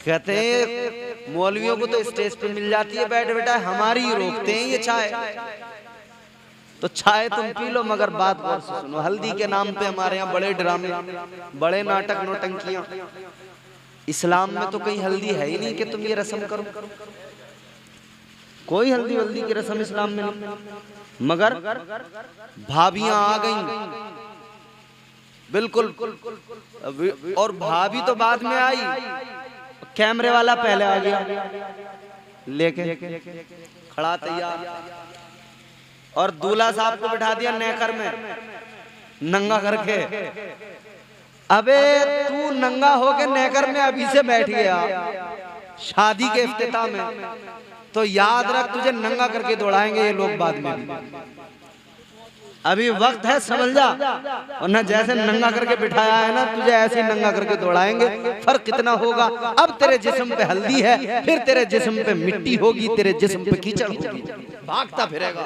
कहते हैं मौलवियों को तो स्टेज पे मिल जाती है बैठ बैठा, हमारी ही रोकते हैं ये चाय। तो चाय तुम पी लो, मगर बात गौर से सुनो। हल्दी के नाम पे हमारे यहाँ बड़े ड्रामे, बड़े नाटक, नौटंकियां। इस्लाम में तो कहीं हल्दी है ही नहीं कि तुम ये रस्म करो, कोई हल्दी वल्दी की रस्म इस्लाम में नहीं। मगर भाभियां आ गई बिल्कुल, और भाभी तो बाद में आई, कैमरे वाला पहले आ गया लेके खड़ा तैयार, और दूल्हा साहब को बिठा दिया नेकर में नंगा करके। अबे तू नंगा होके नेकर में अभी से बैठ गया शादी के इफ्तिताह में, तो याद रख तुझे नंगा करके दौड़ाएंगे ये लोग बाद में। अभी वक्त है, समझ जा, और न जैसे नंगा करके बिठाया है ना, तुझे ऐसे नंगा करके दौड़ाएंगे। फर्क कितना होगा, अब तेरे जिस्म पे हल्दी है, फिर तेरे जिस्म पे मिट्टी होगी, तेरे जिस्म पे कीचड़ होगी, भागता फिरेगा।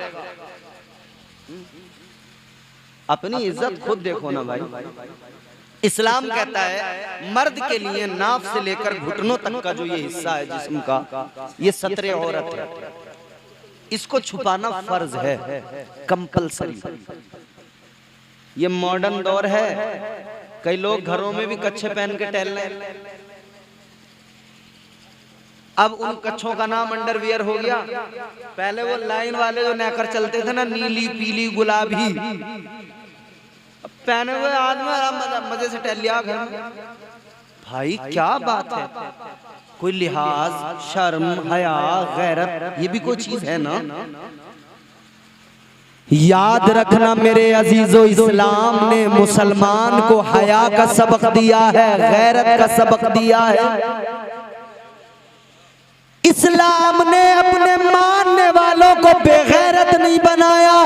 अपनी इज्जत खुद देखो ना भाई। इस्लाम कहता है मर्द के लिए नाफ से लेकर घुटनों तक का जो ये हिस्सा है जिस्म का, ये सतरे औरत है, इसको छुपाना फर्ज है, कंपलसरी। ये मॉडर्न दौर है, कई लोग घरों में भी कच्छे पहन के टहल रहे हैं। अब उन कच्छों का नाम अंडरवियर हो गया। पहले वो लाइन वाले जो नेकर चलते थे ना, नीली पीली गुलाबी, पहने हुए आदमी मजे से टहल लिया घर में। भाई क्या बात है, कोई लिहाज, शर्म, हया, गैरत, ये भी कोई चीज है ना? याद रखना मेरे अजीजो, इस्लाम ने मुसलमान को हया का सबक दिया है, गैरत का सबक दिया है। इस्लाम ने अपने मानने वालों को बेगैरत नहीं बनाया।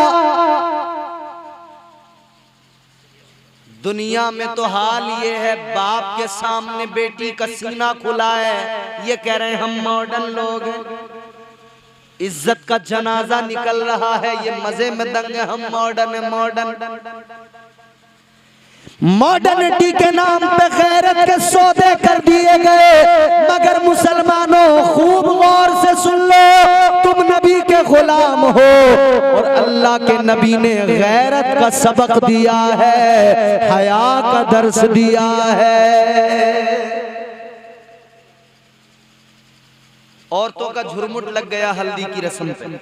दुनिया में तो हाल ये है, बाप के सामने बेटी का सीना खुला है, ये कह रहे हैं हम मॉडर्न लोग हैं। इज्जत का जनाजा निकल रहा है, ये मजे में दंग है, हम मॉडर्न है, मॉडर्न। मॉडर्निटी के नाम पे गैरत के सौदे कर दिए गए। मगर मुसलमानों खूब गौर से सुन लो, तुम नबी के गुलाम हो और अल्लाह के नबी ने गैरत का सबक दिया है, हया का दर्स दिया है। औरतों का झुरमुट लग गया हल्दी की रस्म पे।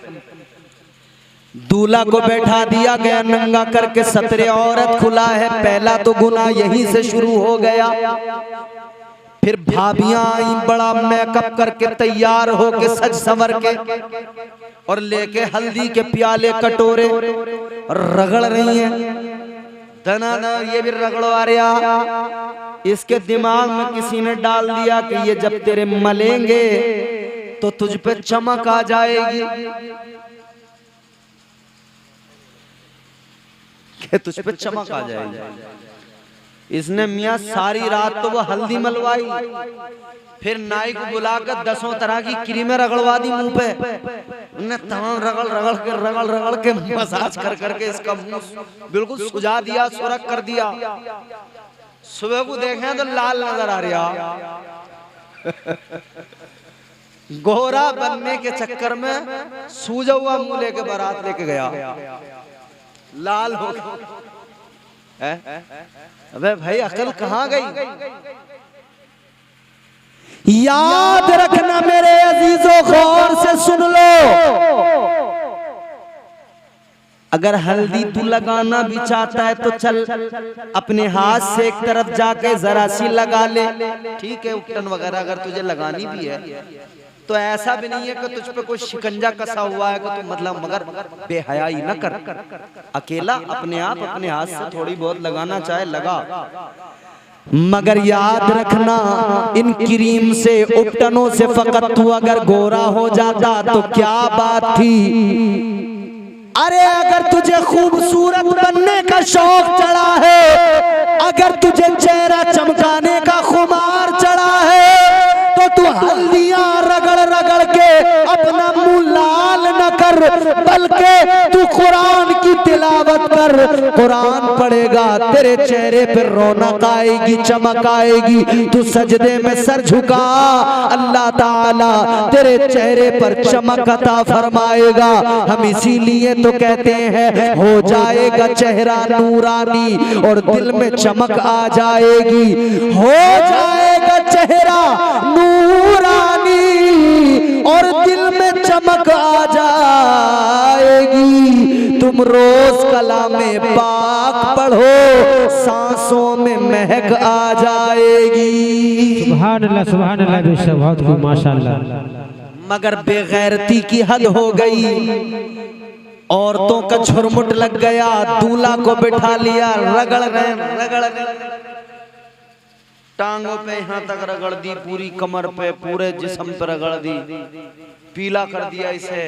दूल्हा को बैठा दिया गया नंगा करके, सतरे औरत खुला है। पहला तो गुनाह यहीं से शुरू हो गया। फिर भाभियां आई बड़ा मेकअप करके, तैयार होके, सज संवर के, और लेके हल्दी के प्याले कटोरे रगड़ रही हैं। दना ये भी रगड़वा रहा। इसके दिमाग में किसी ने डाल दिया कि ये जब तेरे मलेंगे तो तुझ पे चमक आ जाएगी, कि तुझ पे चमक आ जाएगी। इसने मियाँ सारी रात तो वो हल्दी मलवाई, फिर नाई को बुलाकर 10 तरह की क्रीमें रगड़वा दी मुंह पे। उन्हें तमाम रगड़ के मसाज कर करके इसका मुंह बिल्कुल सुझा दिया, सुरख कर दिया। सुबह को देखें तो लाल नजर आ रहा। गोरा बनने के चक्कर में सूजा हुआ मुंह लेके बारात लेके गया, लाल हो गया। अबे भाई अकल कहाँ गई? याद रखना मेरे अजीजों, गौर से सुन लो, अगर हल्दी तू लगाना भी चाहता है तो चल अपने हाथ से एक तरफ जाके जरा सी लगा ले, ठीक है। उपटन वगैरह अगर तुझे लगानी भी है तो ऐसा भी नहीं है कि तुझ पे कोई शिकंजा कसा हुआ है कि तू मतलब मगर बेहयाई न कर। अकेला अपने आप अपने हाथ से थोड़ी बहुत लगाना चाहे लगा, मगर याद रखना इन क्रीम से उपटनों से फकत तू अगर गोरा हो जाता तो क्या बात थी। अरे अगर तुझे खूबसूरत बनने का शौक चढ़ा है, अगर तुझे चेहरा चमकाने का खुमार चढ़ा है, तो तू हल्दियां रगड़ रगड़ के अपना मुंह लाल न कर, बल्कि तू कुरान की तिलावत कर। कुरान पढ़ेगा, तेरे चेहरे पर रौनक आएगी, चमक आएगी। तू सजदे में सर झुका, अल्लाह ताला तेरे चेहरे पर चमक अता फरमाएगा। हम इसीलिए तो कहते हैं हो जाएगा चेहरा नूरानी और दिल में चमक आ जाएगी। हो जाएगा चेहरा नूरानी और दिल में चमक आ जाएगी। तुम रोज कलामे पाक पढ़ो, सांसों में महक आ जाएगी। सुभान अल्लाह बेशक, बहुत खूब माशाअल्लाह। मगर बेगैरती की हद हो गई, औरतों का झुरमुट लग गया, दूल्हा को बिठा लिया, रगड़ रहे, टांगों पे यहाँ तक रगड़ दी, पूरी कमर पे, पूरे जिस्म पे रगड़ दी, पीला कर दिया इसे।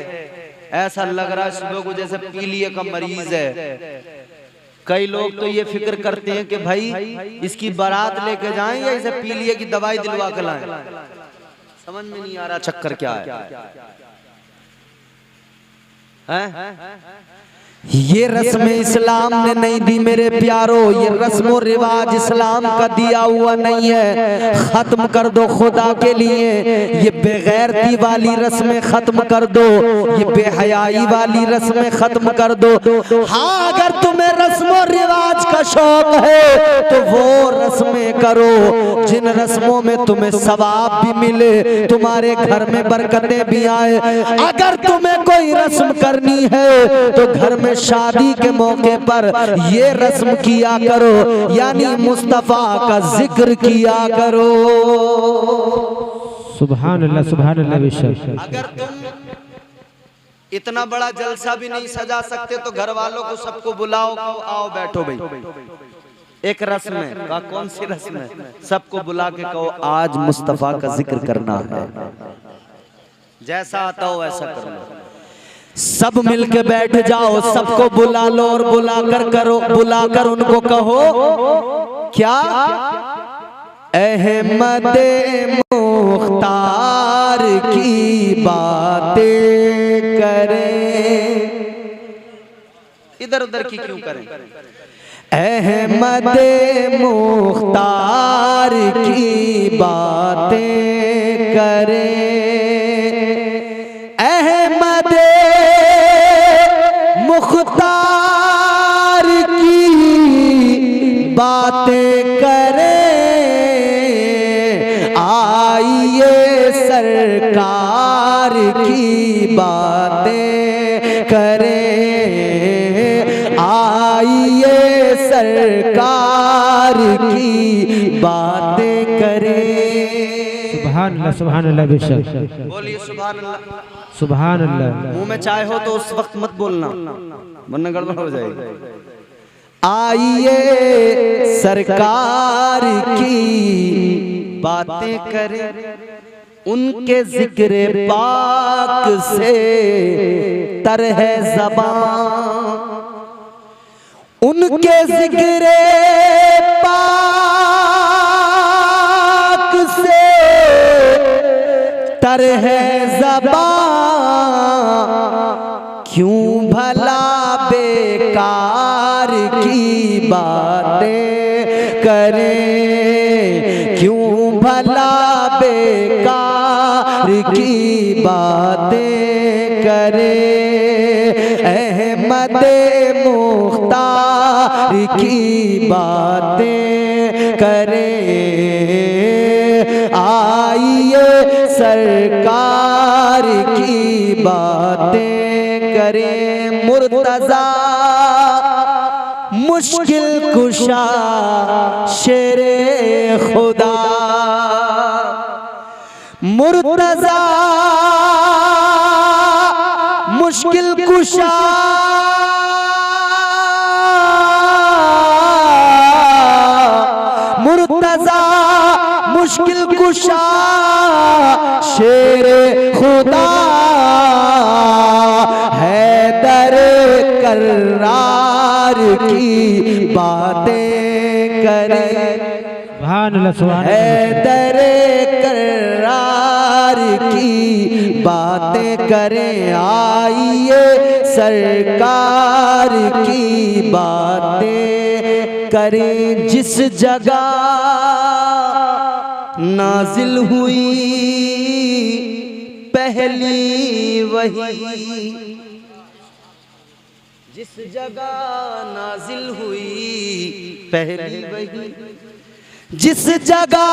ऐसा लग रहा है सुबह को जैसे पीलिए का मरीज है। कई लोग तो ये फिक्र करते हैं कि भाई इसकी बारात लेके जाएं या इसे पीलिए की दवाई दिलवा के लाएं। समझ में नहीं आ रहा चक्कर क्या है? ये रस्म इस्लाम ने नहीं दी मेरे प्यारो, ये रस्म और रिवाज इस्लाम का दिया हुआ नहीं है। खत्म कर दो खुदा के लिए, ये बेगैरती वाली रस्में खत्म कर दो, ये बेहयाई वाली रस्में खत्म कर दो। हाँ, अगर तुम्हें रस्म और रिवाज का शौक है तो वो रस्में करो जिन रस्मों में तुम्हें सवाब भी मिले, तुम्हारे घर में बरकतें भी आए। अगर तुम्हें कोई रस्म करनी है तो घर में शादी के मौके पर ये रस्म किया करो, यानी मुस्तफा का जिक्र किया करो। सुभान अल्लाह बेशक। अगर तुम इतना बड़ा जलसा भी नहीं सजा सकते तो घर वालों को सबको बुलाओ, आओ बैठो भाई, एक रस्म है। का कौन सी रस्म है? सबको बुला के कहो आज मुस्तफा का जिक्र करना है, जैसा आता हो वैसा कर लो। सब मिलके बैठ जाओ, सबको बुला लो और बुलाकर उनको कहो क्या? अहमद मुख्तार की बातें करें। इधर उधर की क्यों करें? अहमद मुख्तार की बातें करें, अहमद मुख्तार की बातें करें। आइए सरकार की बातें करें, आइए सरकार की बातें करें। सुभान अल्लाह बेशक। बोलिए सुभान अल्लाह। सुभान अल्लाह। मुंह में चाय हो तो उस वक्त मत बोलना वरना गड़बड़ हो जाएगी। आइए सरकार की बातें करें, उनके जिक्र पाक से तरह ज़बान, उनके जिक्र पाक से तरह ज़बान। क्यों भला बेकार की बातें करें, क्यों भला बेकार की बातें करें। अहमद मुख्तार की बातें करें, आइए सरकार की बातें करें। मुर्तज़ा मुश्किल कुशा शेरे खुदा, मुर्तज़ा कुशा मुर्तजा मुश्किल कुशा शेरे खुदा हैदर कर्रार की बातें करे हैदर कर्रार की बातें करें आइए सरकार की बातें करें जिस जगह नाजिल हुई पहली वही जिस जगह नाजिल हुई पहली वही जिस जगह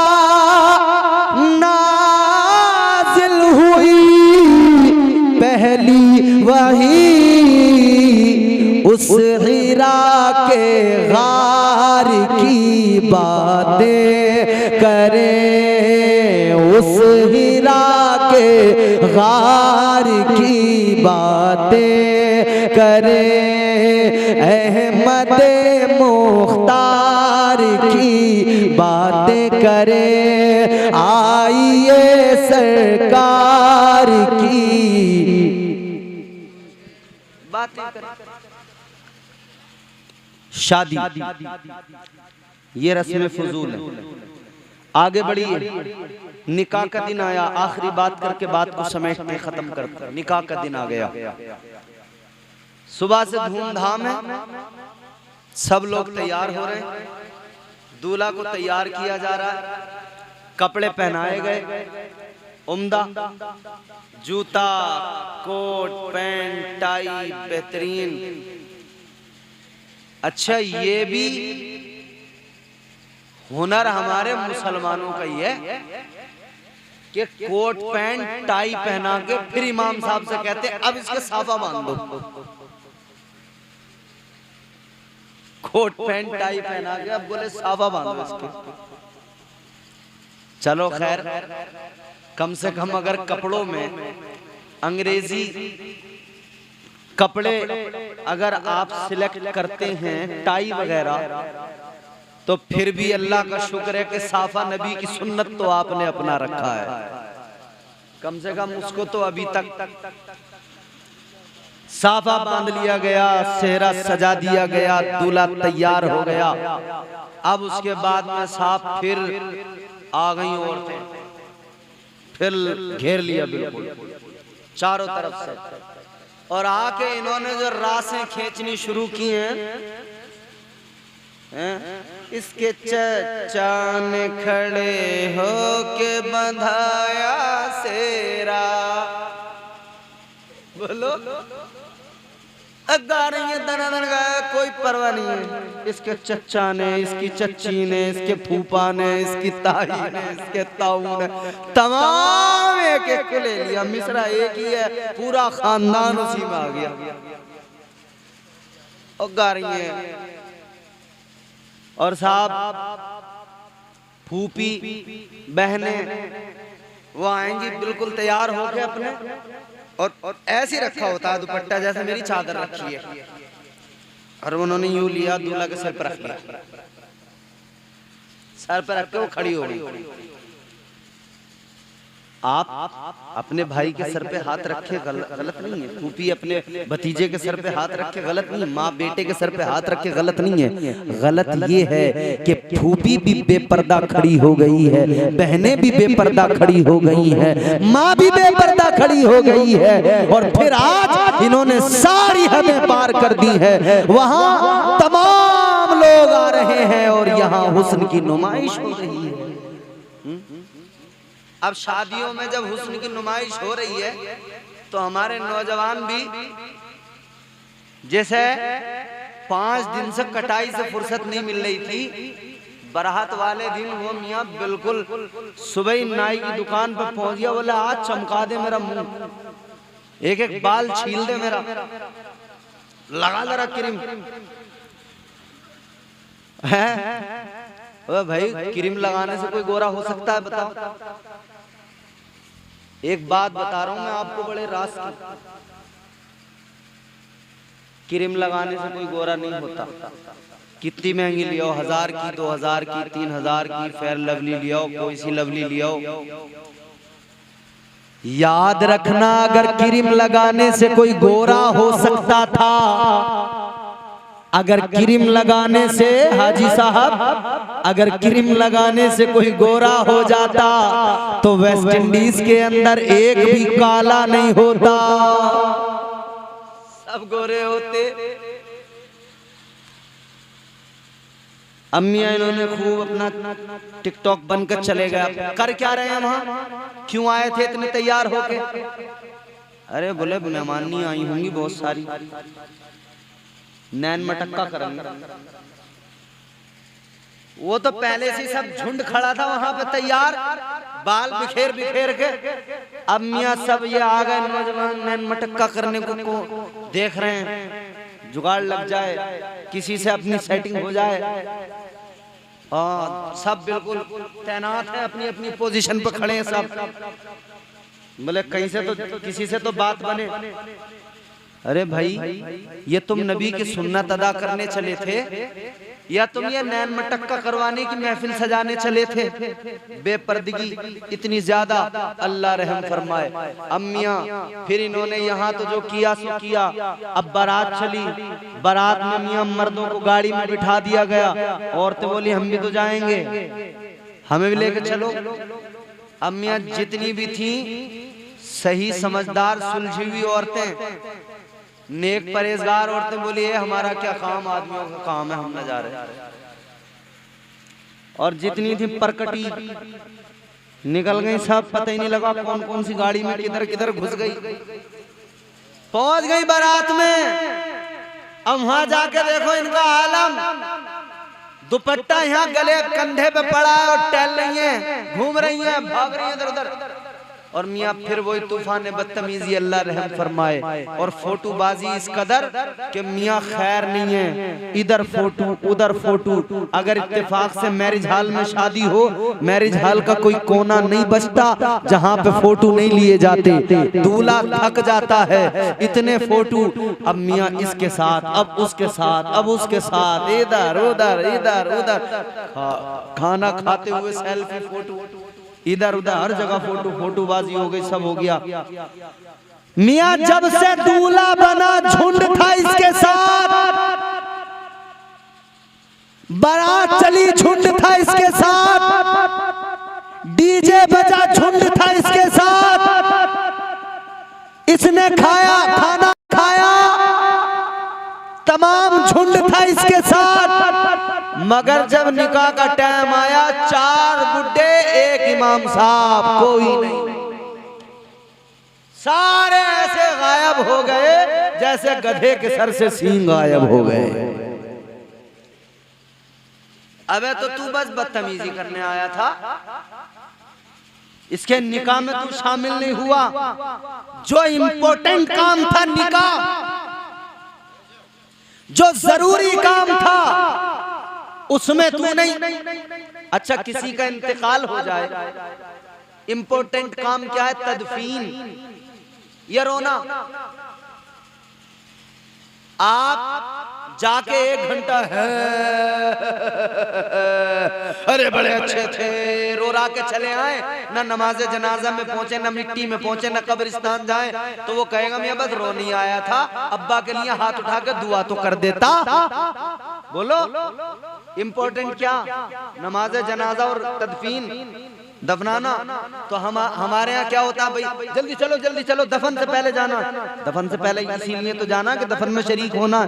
नाजिल हुई पहली वही उस हिरा के गार की बातें करें उस हिरा के गार की बातें करें अहमद मुख्तार की बातें करें आइए सरकार की बातें करें। शादी ये रस्म फजूल है, आगे बढ़िए। निकाह का दिन आया, आखिरी बात करके बात को समेटते खत्म करते। निकाह का दिन आ गया, सुबह से धूमधाम है, सब लोग तैयार हो रहे हैं, दूल्हा को तैयार किया जा रहा है, कपड़े पहनाए गए, उम्दा जूता कोट पैंट टाई बेहतरीन। अच्छा, ये भी हुनर हमारे मुसलमानों का ही है कि कोट पैंट टाई पहना के फिर इमाम साहब से कहते अब इसके साफा बांध दो। कोट पैंट टाई पहना के अब बोले साफा बांधो इसके। चलो खैर, कम से कम अगर कपड़ों में अंग्रेजी कपड़े अगर आप सिलेक्ट करते हैं टाई वगैरह, तो फिर भी अल्लाह का शुक्र है कि साफा नबी की सुन्नत तो आपने अपना रखा है। कम से कम उसको तो अभी तक साफा बांध लिया गया, सेहरा सजा दिया गया, दूल्हा तैयार हो गया। अब उसके बाद में साफ फिर आ गई औरतें, फिर घेर लिया बिल्कुल चारों तरफ से, और आके इन्होंने जो रासें खींचनी शुरू की हैं, इसके चचा ने खड़े हो के बंधाया सेरा। बोलो, गा रही है, दनादन गाया, कोई परवाह नहीं है। इसके चचा ने, इसकी चच्ची ने, इसके फूफा ने, इसकी ताई ने, इसके ताऊ ने, तमाम एक एक को ले लिया। मिसरा एक ही है, पूरा खानदान उसी में आ गया और गा रही है। और साहब फूफी बहनें वो आएंगी बिल्कुल तैयार होके अपने, और ऐसे रखा होता है दुपट्टा जैसे मेरी चादर रखी है, और उन्होंने यूं लिया, दूल्हा के सर पर रख लिया, सर पर रख के वो खड़ी हो गई। आप अपने भाई के सर पे हाथ रखे गलत नहीं है, फूफी अपने भतीजे के सर पे हाथ रखे गलत नहीं है, माँ बेटे के सर पे हाथ रखे गलत नहीं है। गलत ये है कि फूफी भी बेपर्दा खड़ी हो गई है, बहनें भी बेपर्दा खड़ी हो गई है, माँ भी बेपर्दा खड़ी हो गई है, और फिर आज इन्होंने सारी हदें पार कर दी है। वहाँ तमाम लोग आ रहे हैं और यहाँ हुस्न की नुमाइश हो रही है। अब शादियों में जब हुस्न की नुमाइश हो रही है तो हमारे नौजवान भी, जैसे 5 दिन से कटाई से फुर्सत नहीं मिल रही थी, बारात वाले दिन वो मियाँ बिल्कुल सुबह ही नाई की दुकान पर पहुंच गया, बोले आज चमका दे मेरा मुंह, एक एक बाल छील दे मेरा, लगा जरा क्रीम है। भाई क्रीम लगाने से कोई गोरा हो सकता है? बताओ। एक बात बता रहा हूं मैं आपको बड़े राज की, क्रीम लगाने से कोई गोरा नहीं होता। कितनी महंगी लियो, 1000 की, 2000 की, 3000 की फेयर लवली लियो, कोई सी लवली लियो, याद रखना अगर क्रीम लगाने से कोई गोरा हो सकता था, अगर क्रीम लगाने से हाजी साहब, अगर क्रीम लगाने से कोई गोरा हो जाता तो वेस्ट इंडीज के अंदर एक भी काला नहीं होता, सब गोरे होते। अम्मियां इन्होंने खूब अपना टिकटॉक बनकर चले गए। कर क्या रहे हैं वहां, क्यों आए थे इतने तैयार होके? अरे बोले मेहमानी आई होंगी बहुत सारी, नैन मटक्का करेंगे। वो तो पहले से सब झुंड खड़ा था वहां पे तैयार, बाल बिखेर बिखेर के। अब मियाँ सब ये आ गए नौजवान नैन मटक्का करने को देख रहे हैं, जुगाड़ लग जाए, किसी से अपनी सेटिंग हो जाए। और सब बिल्कुल तैनात है, अपनी अपनी पोजीशन पर खड़े हैं सब। बोले कहीं से तो किसी से तो बात बने। अरे भाई ये तुम नबी की सुन्नत अदा करने चले थे या तुम ये नैन मटक्का करवाने की महफिल सजाने चले थे? बेपर्दगी इतनी ज्यादा, अल्लाह रहम फरमाए। अम्मियां फिर इन्होंने यहाँ तो जो किया सो किया। अब बारात चली, बारात में मियां मर्दों को गाड़ी में बिठा दिया गया, औरतें बोली हम भी तो जाएंगे, हमें भी लेकर चलो। अम्मियां जितनी भी थी सही समझदार सुलझी हुई औरतें, नेक परहेजगार औरतें बोली है हमारा क्या काम, आदमियों का काम है, हम न जा रहे। और जितनी थी परकटी निकल गई सब, पता ही नहीं लगा कौन कौन सी गाड़ी में किधर किधर घुस गई। पहुंच गई बारात में। अब वहां जाके देखो इनका आलम, दुपट्टा यहाँ गले कंधे पे पड़ा है और टहल रही है, घूम रही है, भाग रही है इधर उधर। और मियाँ फिर वही तूफान बदतमीजी, अल्लाह रहम फरमाए। और फोटोबाजी इस कदर कि मियाँ खैर नहीं है, इधर फोटो उधर फोटो। अगर इत्तेफाक से मैरिज हॉल में शादी हो, मैरिज हॉल का कोई कोना नहीं बचता जहाँ पे फोटो नहीं लिए जाते, दूल्हा थक जाता है, इतने फोटो। अब मियाँ इसके साथ, अब उसके साथ, अब उसके साथ, इधर उधर इधर उधर, खाना खाते हुए सेल्फी फोटो, इधर उधर हर जगह फोटो, फोटोबाजी हो गई, सब हो गया। मियाँ जब से दूल्हा बना झुंड था इसके साथ, बारात चली झुंड था इसके साथ, डीजे बजा झुंड था इसके साथ, इसने खाया खाना खाया तमाम झुंड था इसके साथ। मगर जब निकाह का टाइम आया, 4 बुड्ढे एक इमाम साहब, कोई नहीं, सारे ऐसे गायब हो गए जैसे गधे के सर से सींग गायब हो गए। अबे तो तू बस बदतमीजी करने आया था, इसके निकाह में तू शामिल नहीं हुआ। जो इम्पोर्टेंट काम था निकाह, जो जरूरी काम था उसमें तू नहीं। अच्छा किसी का इंतकाल हो जाए, इंपॉर्टेंट काम क्या है? तदफीन, ये रोना। आप जाके 1 घंटा है, अरे बड़े अच्छे थे, रो रा के चले आए, ना नमाज जनाजा में पहुंचे, ना मिट्टी में पहुंचे, ना कब्रिस्तान जाए, तो वो कहेगा मैं बस रोने आया था, अब्बा के लिए हाथ उठा के दुआ तो कर देता। बोलो इम्पोर्टेंट क्या? नमाज जनाजा और तदफीन, दफनाना। तो हमारे यहाँ क्या होता है भाई, जल्दी चलो जल्दी चलो, दफन से पहले जाना। दफन से पहले इसीलिए तो जाना कि दफन में शरीक होना।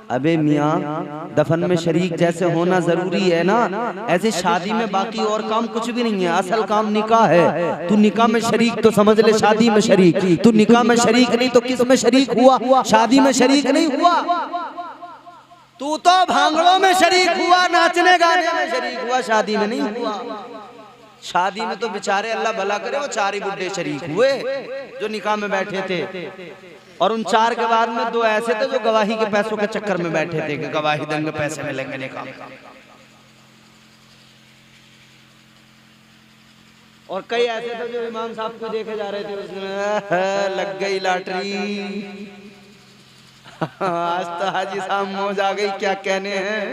अबे मियाँ दफन में शरीक जैसे होना जरूरी है ना, ऐसे शादी में बाकी और काम कुछ भी नहीं है, असल काम निकाह है। तू निकाह में शरीक तो समझ ले शादी में शरीक, तू निकाह में शरीक नहीं तो किस में शरीक हुआ? शादी में शरीक नहीं हुआ। तू तो भांगड़ों में शरीक हुआ, नाचने गाने में शरीक हुआ, शादी में नहीं हुआ। शादी में तो बेचारे अल्लाह भला करे वो 4 ही बुड्ढे शरीक हुए जो निकाह में बैठे थे, और उन 4 के बाद में 2 ऐसे थे जो गवाही के पैसों के चक्कर में बैठे थे कि गवाही देंगे पैसे मिलेंगे निकाह में। और कई ऐसे थे जो इमाम साहब को देखे जा रहे थे, उसमें लग गई लॉटरी, आज तो हाजी साहब मौज आ गई, क्या कहने हैं।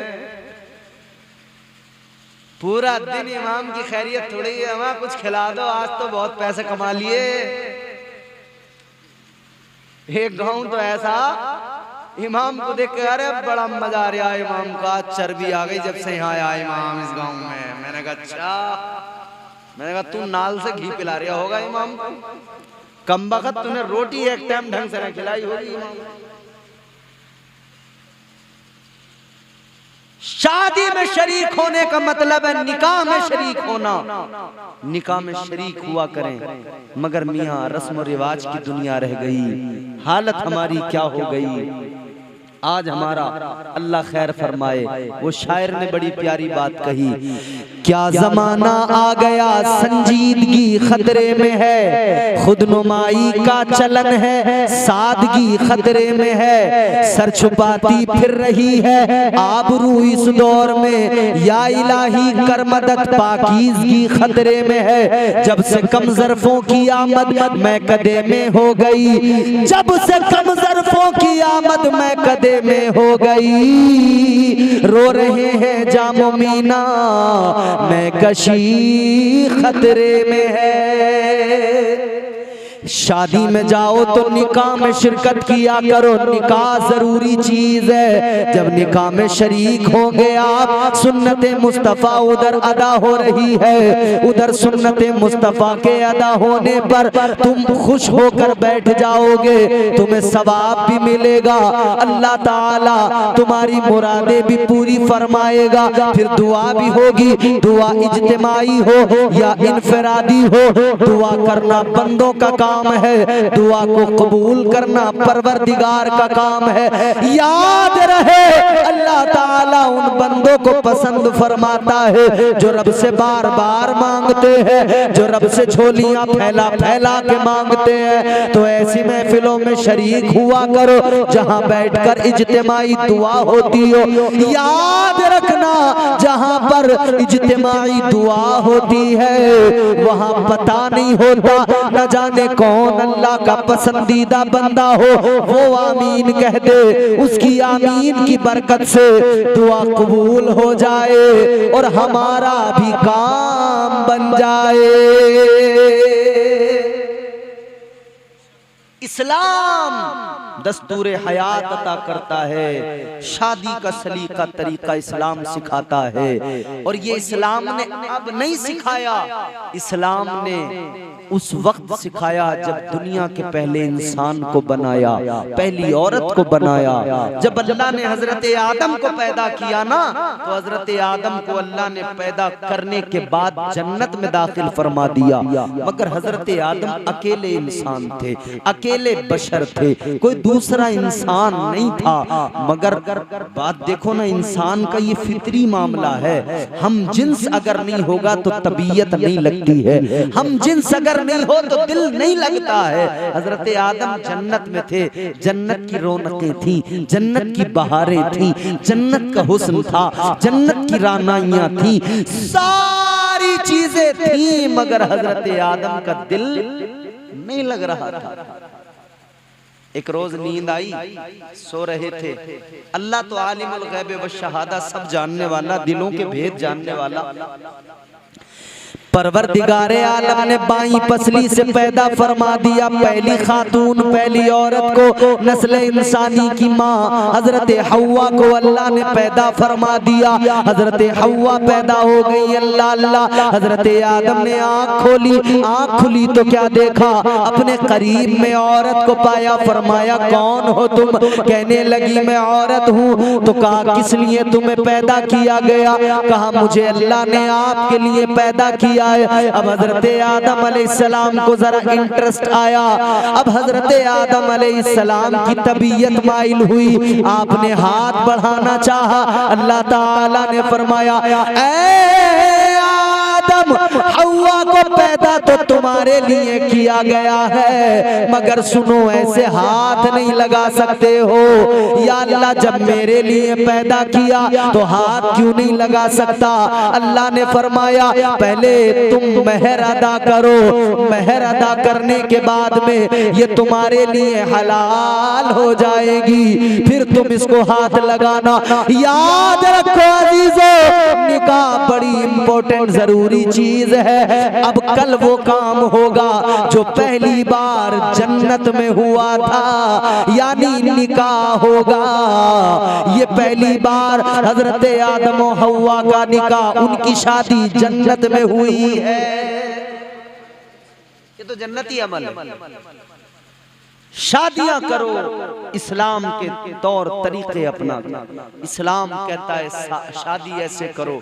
पूरा दिन इमाम की खैरियत थोड़ी है, हमें कुछ खिला दो, आज तो बहुत पैसे कमा लिए। एक गांव तो ऐसा, इमाम को देख के अरे बड़ा मजा आ रहा है, इमाम का चर्बी आ गई जब से यहाँ आया इमाम इस गांव में। मैंने कहा अच्छा, मैंने कहा तू नाल से घी पिला रहा होगा इमाम को, कम वक्त तूने रोटी एक टाइम ढंग से न खिलाई होगी इमाम। शादी में शरीक होने का मतलब है निकाह में शरीक होना। निकाह में शरीक हुआ करें, मगर मियाँ रस्म रिवाज की दुनिया रह गई। हालत हमारी क्या हो गई आज हमारा, अल्लाह खैर फरमाए। वो शायर ने बड़ी प्यारी बात कही, क्या जमाना आ गया संजीदगी खतरे में है, खुद नुमाई का चलन है सादगी खतरे में है, सर छुपाती फिर रही है आबरू इस दौर में, या इलाही कर मदद पाकीज़गी खतरे में है। जब से कम ज़र्फ़ों की आमद मैं कदे में हो गई, जब से कम ज़र्फ़ों की आमद मैं कदे में हो गई, रो रहे हैं जामो मीना मैं कशी खतरे में है। शादी में जाओ तो निकाह में शिरकत किया करो, निकाह जरूरी चीज है। जब निकाह में शरीक होंगे आप, सुन्नते मुस्तफ़ा उधर अदा हो रही है, उधर सुन्नते मुस्तफ़ा के अदा होने पर तुम खुश होकर बैठ जाओगे, तुम्हें सवाब भी मिलेगा, अल्लाह ताला तुम्हारी मुरादें भी पूरी फरमाएगा। फिर दुआ भी होगी, दुआ इज्तिमाई हो या इनफरादी हो, दुआ करना बंदों का काम है, दुआ को कबूल करना परवरदिगार का काम है। याद रहे अल्लाह ताला उन बंदों को पसंद फरमाता है जो रब से बार बार मांगते हैं, जो रब से झोलियां फैला फैला के मांगते हैं। तो ऐसी महफिलों में शरीक हुआ करो जहां बैठकर इज्तिमाई दुआ होती हो। याद रखना जहां पर इज्तिमाई दुआ होती है वहां पता नहीं होता न जाने कौन अल्लाह का पसंदीदा बंदा हो, वो आमीन कह दे, उसकी आमीन की बरकत से दुआ कबूल हो जाए और हमारा भी काम बन जाए। इस्लाम दस्तूरे हयात अता करता है, शादी का सलीका तरीका इस्लाम सिखाता है। और ये इस्लाम ने अब नहीं सिखाया, इस्लाम ने उस वक्त सिखाया जब दुनिया के पहले इंसान को बनाया, पहली औरत को बनाया। जब अल्लाह ने हजरत आदम को पैदा किया ना, तो हजरत आदम को अल्लाह ने पैदा करने के बाद जन्नत में दाखिल फरमा दिया। मगर हजरत आदम अकेले इंसान थे, अकेले बशर थे, कोई दूसरा इंसान नहीं था। मगर बात देखो ना, इंसान का ये फितरी मामला है, हम जिन्स अगर नहीं होगा तो तबीयत नहीं लगती है, हम जिन्स अगर नहीं हो तो दिल नहीं लगता है। हजरत आदम जन्नत में थे, जन्नत की रौनकें थी, जन्नत की बहारें थी, जन्नत का हुस्न था, जन्नत की रानाइयां थी, सारी चीजें थी, मगर हजरत आदम का दिल नहीं लग रहा था। एक रोज नींद आई, सो रहे थे। अल्लाह तो आलिमुल गैब व शहादा, सब जानने वाला, दिलों के भेद जानने वाला। परवरदिगारे आलम ने बाई पसली से पैदा फरमा दिया पहली खातून, पहली औरत को, नस्ल इंसानी की माँ हजरत हव्वा को अल्लाह ने पैदा फरमा दिया। हजरत हव्वा पैदा हो गई, अल्लाह अल्लाह। हजरत आदम ने आँख खोली, आँख खुली तो क्या देखा, अपने करीब में औरत को पाया। फरमाया कौन हो तुम? कहने लगी मैं औरत हूँ। तो कहा किस लिए तुम्हें पैदा किया गया? कहा मुझे अल्लाह ने आपके लिए पैदा किया। अब हजरत आदम अलैहिस्सलाम को जरा इंटरेस्ट आया, अब हजरत आदम अलैहिस्सलाम की तबीयत माइल हुई, आपने हाथ बढ़ाना चाहा। अल्लाह ताला ने फरमाया ऐ आदम हव्वा को पैदा पैदा तो तुम्हारे लिए किया गया है, मगर सुनो ऐसे हाथ नहीं लगा सकते हो। या अल्लाह जब मेरे लिए पैदा किया तो हाथ क्यों नहीं लगा सकता? अल्लाह ने फरमाया पहले तुम मेहर अदा करो, मेहर अदा करने के बाद में ये तुम्हारे लिए हलाल हो जाएगी, फिर तुम इसको हाथ लगाना। याद रखो अजीजों, निकाह बड़ी इंपॉर्टेंट जरूरी चीज है। अब कल वो काम होगा जो पहली बार जन्नत में हुआ था, यानी निकाह होगा। ये पहली बार हजरत आदम और हव्वा का निकाह, उनकी शादी जन्नत में हुई है। ये तो जन्नती अमल है। शादियां करो इस्लाम के तौर तरीके अपना। इस्लाम कहता है शादी ऐसे करो।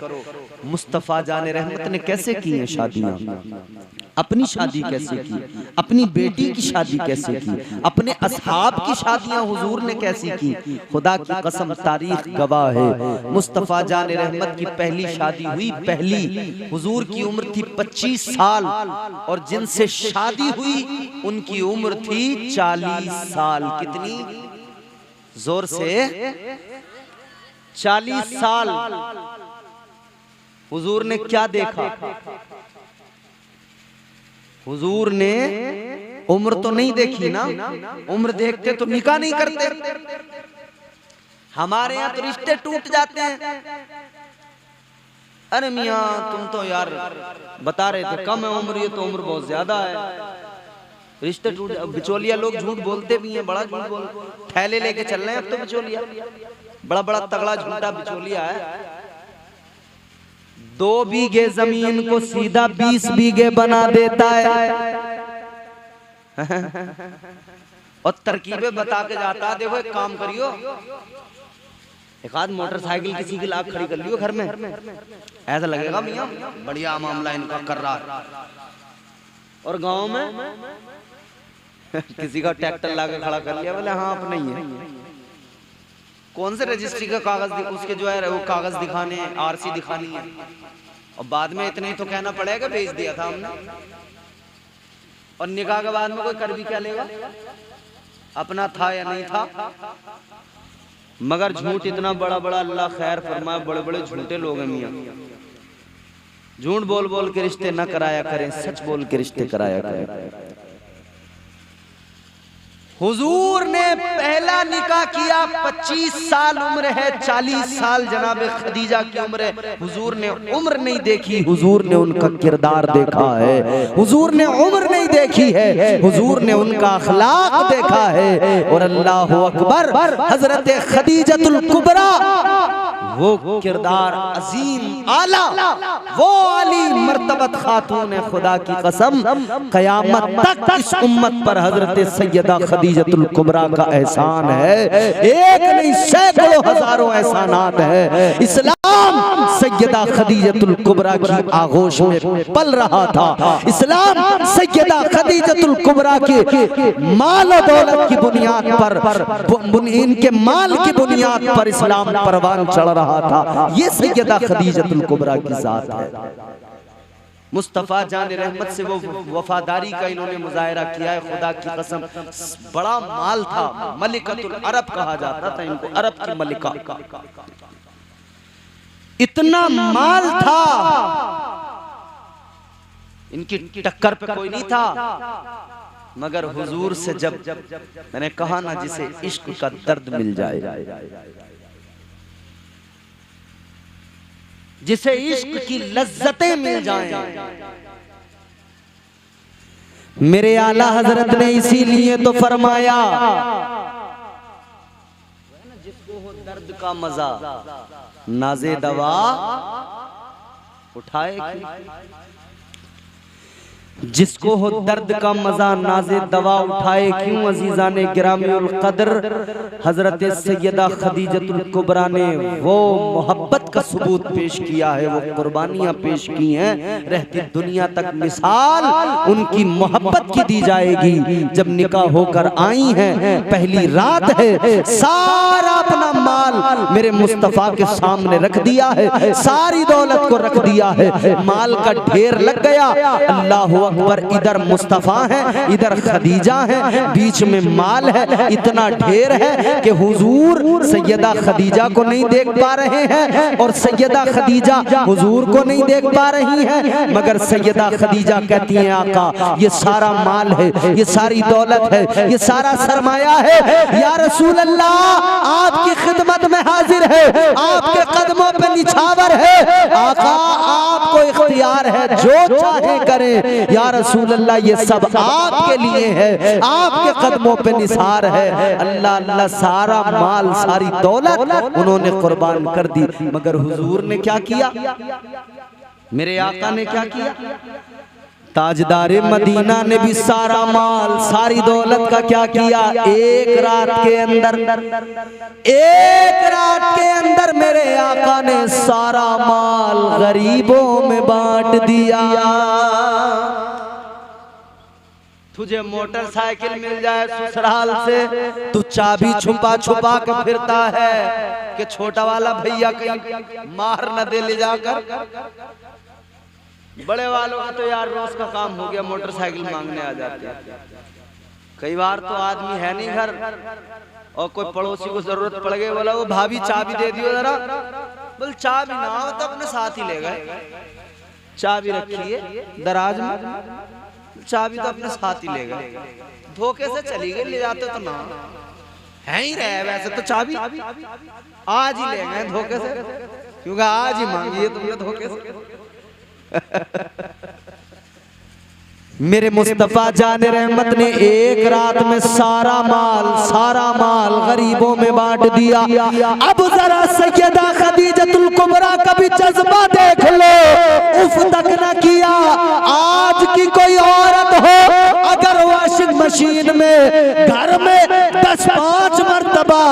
मुस्तफा जाने रहमत ने कैसे की है शादियां? अपनी शादी कैसे की, अपनी बेटी की शादी कैसे की, अपने असहाब की शादियां हुजूर ने कैसी की। खुदा की कसम तारीख गवाह है, मुस्तफा जाने रहमत की पहली शादी हुई, पहली हुजूर की उम्र थी 25 साल और जिनसे शादी हुई उनकी उम्र थी 40 साल। कितनी जोर से? 40 साल। हुजूर ने क्या देखा? हुजूर ने उम्र तो नहीं देखी ना, उम्र देखते तो निकाह नहीं करते। हमारे यहाँ तो रिश्ते टूट जाते हैं। अरे मियाँ तुम तो यार बता रहे थे कम है उम्र, ये तो उम्र बहुत ज्यादा है। रिश्ते टूट, बिचौलिया लोग झूठ बोलते भी हैं, बड़ा झूठ बोल, थैले लेके चल रहे हैं अब तो बिचौलिया, बड़ा बड़ा तगड़ा झूठा बिचौलिया है। 2 बीघे जमीन को सीधा 20 बीघे बना देता है और तरकीबें बता के जाता है। देखो एक काम करियो, एक आध मोटरसाइकिल किसी की लाख खड़ी कर लियो घर में, ऐसा लगेगा मियां बढ़िया मामला इनका कर रहा है। और गांव में किसी का ट्रैक्टर लाके खड़ा कर लिया, बोले हाँ अपना ही है। कौन से रजिस्ट्री का कागज, उसके जो है वो कागज दिखाने, आरसी दिखानी है, और बाद में इतने ही तो कहना पड़ेगा भेज दिया था हमने। और निकाह के बाद में कोई कर भी क्या लेगा, अपना था या नहीं था। मगर झूठ इतना बड़ा बड़ा, अल्लाह खैर फरमाए, बड़े बड़े झूठे लोग हैं मियां। झूठ बोल बोल के रिश्ते न कराया करें, सच बोल के रिश्ते कराया करें। हुजूर ने पहला निकाह किया, 25 साल उम्र है, 40 साल जनाब खदीजा की उम्र है। हुजूर ने उम्र नहीं देखी, हुजूर ने उनका किरदार देखा है। हुजूर ने उम्र नहीं देखी है, हुजूर ने उनका अखलाक देखा है। और अल्लाह अकबर, हजरत खदीजतुल कुबरा वो किरदार अजीम आला, वो आली मर्तबत खातून है। खुदा की कसम कयामत तक इस उम्मत पर हजरत सैयदा खदीजतुल कुबरा का एहसान है। एक नहीं सैकड़ों हजारों एहसानात है। इस्लाम सैयदा खदीजतुल कुबरा की आगोश में पल रहा था। इस्लाम सैयदा खदीजतुल कुबरा के माल और दौलत की बुनियाद पर, इनके माल की बुनियाद पर इस्लाम परवान चढ़ रहा था। ये सैयदा खदीजतुल कुबरा की जात है। मुस्तफा जाने रहमत से वो वफादारी का इन्होंने मुजाहिरा किया है। खुदा की कसम बड़ा माल था, मलिकतुल अरब कहा जाता था इनको, अरब की मलिका। इतना माल था, इनकी टक्कर पे कोई नहीं था। मगर हुजूर से जब मैंने कहा ना, जिसे इश्क का दर्द मिल जाए, जिसे इश्क की लज्जतें मिल जाएं, मेरे आला हजरत ने इसीलिए तो फरमाया, जिसको हो दर्द का मजा नाज़े दवा उठाए, जिसको हो दर्द का मजा नाज़े दवा उठाए क्यों। अजीज़ाने गिरामीउल क़द्र, हजरत सैयदा खदीजतुल कुबरा ने वो मोहब्बत का सबूत पेश किया है, वो कुर्बानियां पेश की हैं। रहती दुनिया तक मिसाल उनकी मोहब्बत की दी जाएगी। जब निकाह होकर आई हैं, पहली रात है, सारा अपना माल मेरे मुस्तफा के सामने रख दिया है, सारी दौलत को रख दिया है, माल का ढेर लग गया। अल्लाह अकबर, इधर मुस्तफ़ा है, इधर खदीजा है, बीच में माल है इतना ढेर है कि हुजूर सैयदा खदीजा को नहीं देख पा रहे हैं और सैयदा खदीजा हुजूर को नहीं देख पा रही हैं। मगर सैयदा खदीजा कहती हैं आका ये सारा माल है, ये सारी दौलत है, ये सारा सरमाया है, या रसूल अल्लाह आपकी खिदमत में हाजिर है, आपके कदमों पे निछावर है। आका आपको इख्तियार है, जो चाहे करें। या रसूल अल्लाह ये सब आपके लिए है, आपके कदमों पे निसार है। अल्लाह अल्लाह सारा माल सारी दौलत उन्होंने कुर्बान कर दी। मगर हुजूर ने क्या किया, मेरे आका ने क्या किया? ताजदारे मदीना ने भी सारा माल सारी दौलत का क्या किया? एक रात के अंदर, एक रात के अंदर मेरे आका ने सारा माल गरीबों में बांट दिया। तुझे मोटरसाइकिल मिल जाए ससुराल से, तू चाबी छुपा छुपा के फिरता है कि छोटा वाला भैया कहीं मार न दे ले जाकर। बड़े वालों का तो यार रोज का काम हो गया, मोटरसाइकिल मांगने आ जाते हैं। कई बार तो आदमी है नहीं घर और कोई पड़ोसी को जरूरत पड़ गई, बोला वो भाभी चाबी दे दियो जरा, बोल चाबी ना हो तो अपने साथ ही ले गए। चाबी रखी है दराज में, चाबी तो अपने साथ ही ले गए। धोखे से चली गई, ले जाते तो ना है ही रहे। वैसे तो चाबी आज ही ले गए धोखे से, क्योंकि आज ही मांगी है तुमने धोखे से। मेरे मुस्तफा जान रहमत ने एक रात में सारा माल गरीबों में बांट दिया। अब जरा सैयदा खदीजतुल कुबरा का भी जज्बा देख लो, उफ तक न किया। आज की कोई औरत हो अगर वॉशिंग मशीन में घर में 10-5 मर्तबा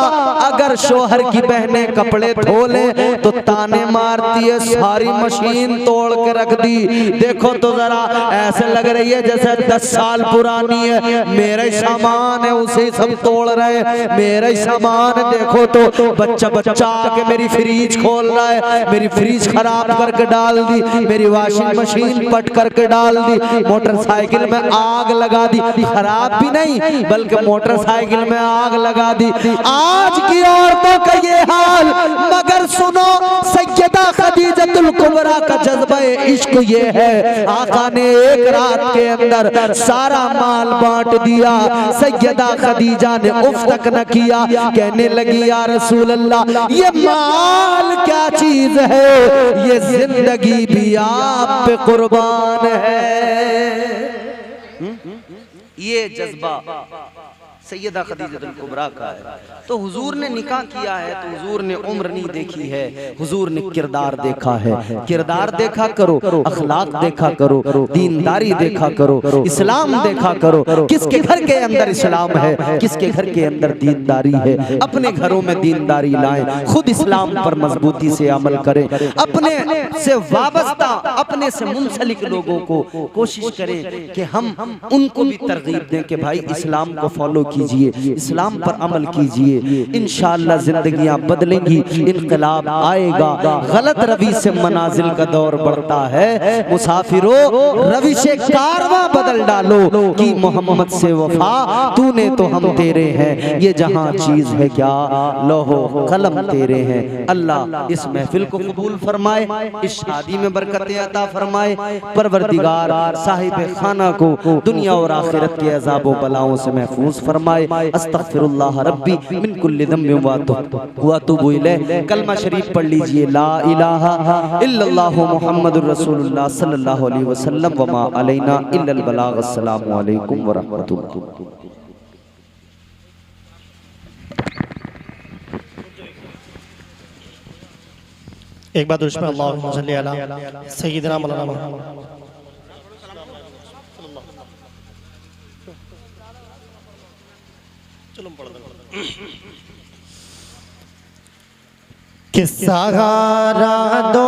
अगर शोहर की बहनें कपड़े धो ले तो ताने मारती है, सारी मशीन तोड़ के रख दी। देखो तो जरा ऐसे लग रही है जैसे 10 साल पुरानी है। मेरा ही सामान है उसे सब तोड़ रहे, मेरा ही सामान है। देखो तो बच्चा आके मेरी फ्रीज खोल रहा है, मेरी फ्रीज खराब करके डाल दी, मेरी वॉशिंग मशीन पट करके डाल दी, मोटरसाइकिल में आग लगा दी। खराब भी नहीं बल्कि मोटरसाइकिल में आग लगा दी। आज की औरतों का ये हाल। मगर सुनो सैयदा खदीजतुल कुबरा का जज्बा इश्क ये है, आका ने एक रात के अंदर सारा माल बांट दिया। सैयदा खदीजा ने उफ तक न किया, कहने लगी या रसूल अल्लाह ये माल क्या चीज है, ये जिंदगी भी आप पे कुर्बान है। ये जज्बा सैयदा खदीजतुल कुबरा का है। तो हुजूर ने निकाह किया है तो हुजूर ने उम्र नहीं देखी है, हुजूर ने किरदार देखा है। किरदार देखा करो, अखलाक देखा करो, दीनदारी देखा करो, इस्लाम देखा करो। किसके घर के अंदर इस्लाम है, किसके घर के अंदर दीनदारी है। अपने घरों में दीनदारी लाएं, खुद इस्लाम पर मजबूती से अमल करें। अपने से वाबस्ता, अपने से मुंसलिक लोगों को कोशिश करें कि हम उनको भी तरगीब दें कि भाई इस्लाम को फॉलो कीजिए, इस्लाम पर अमल कीजिए। इंशाअल्लाह जिंदगियां बदलेंगी, इनकलाब आएगा। गलत रवि से मनाजिल का दौर बढ़ता है। मुसाफिरों रवि से कारवां बदल डालो कि मोहम्मद से वफा तूने तो हम तेरे हैं। ये जहां चीज है क्या लोहो कलम तेरे हैं। अल्लाह इस महफिल को कबूल फरमाए, इस शादी में बरकतें अता फरमाए। परवरदिगार साहिब खाना को दुनिया और आखिरत के अज़ाब व बलाओं से महफूज फरमाए। अस्तगफिरुल्लाह रब्बी मिन कुल्लि ज़ंबिन व अतूबु इलैह। कलमा शरीफ पढ़ लीजिए, ला इलाहा इल्लल्लाहु मुहम्मदुर रसूलुल्लाह सल्लल्लाहु अलैहि वसल्लम व मा अलैना इल्लल बलाग। अस्सलामु अलैकुम व रहमतुल्लाह। एक बात उसमें अल्लाहुम्मा सल्ली अला सय्यिदना मौलाना मुहम्मद कि सहारा दो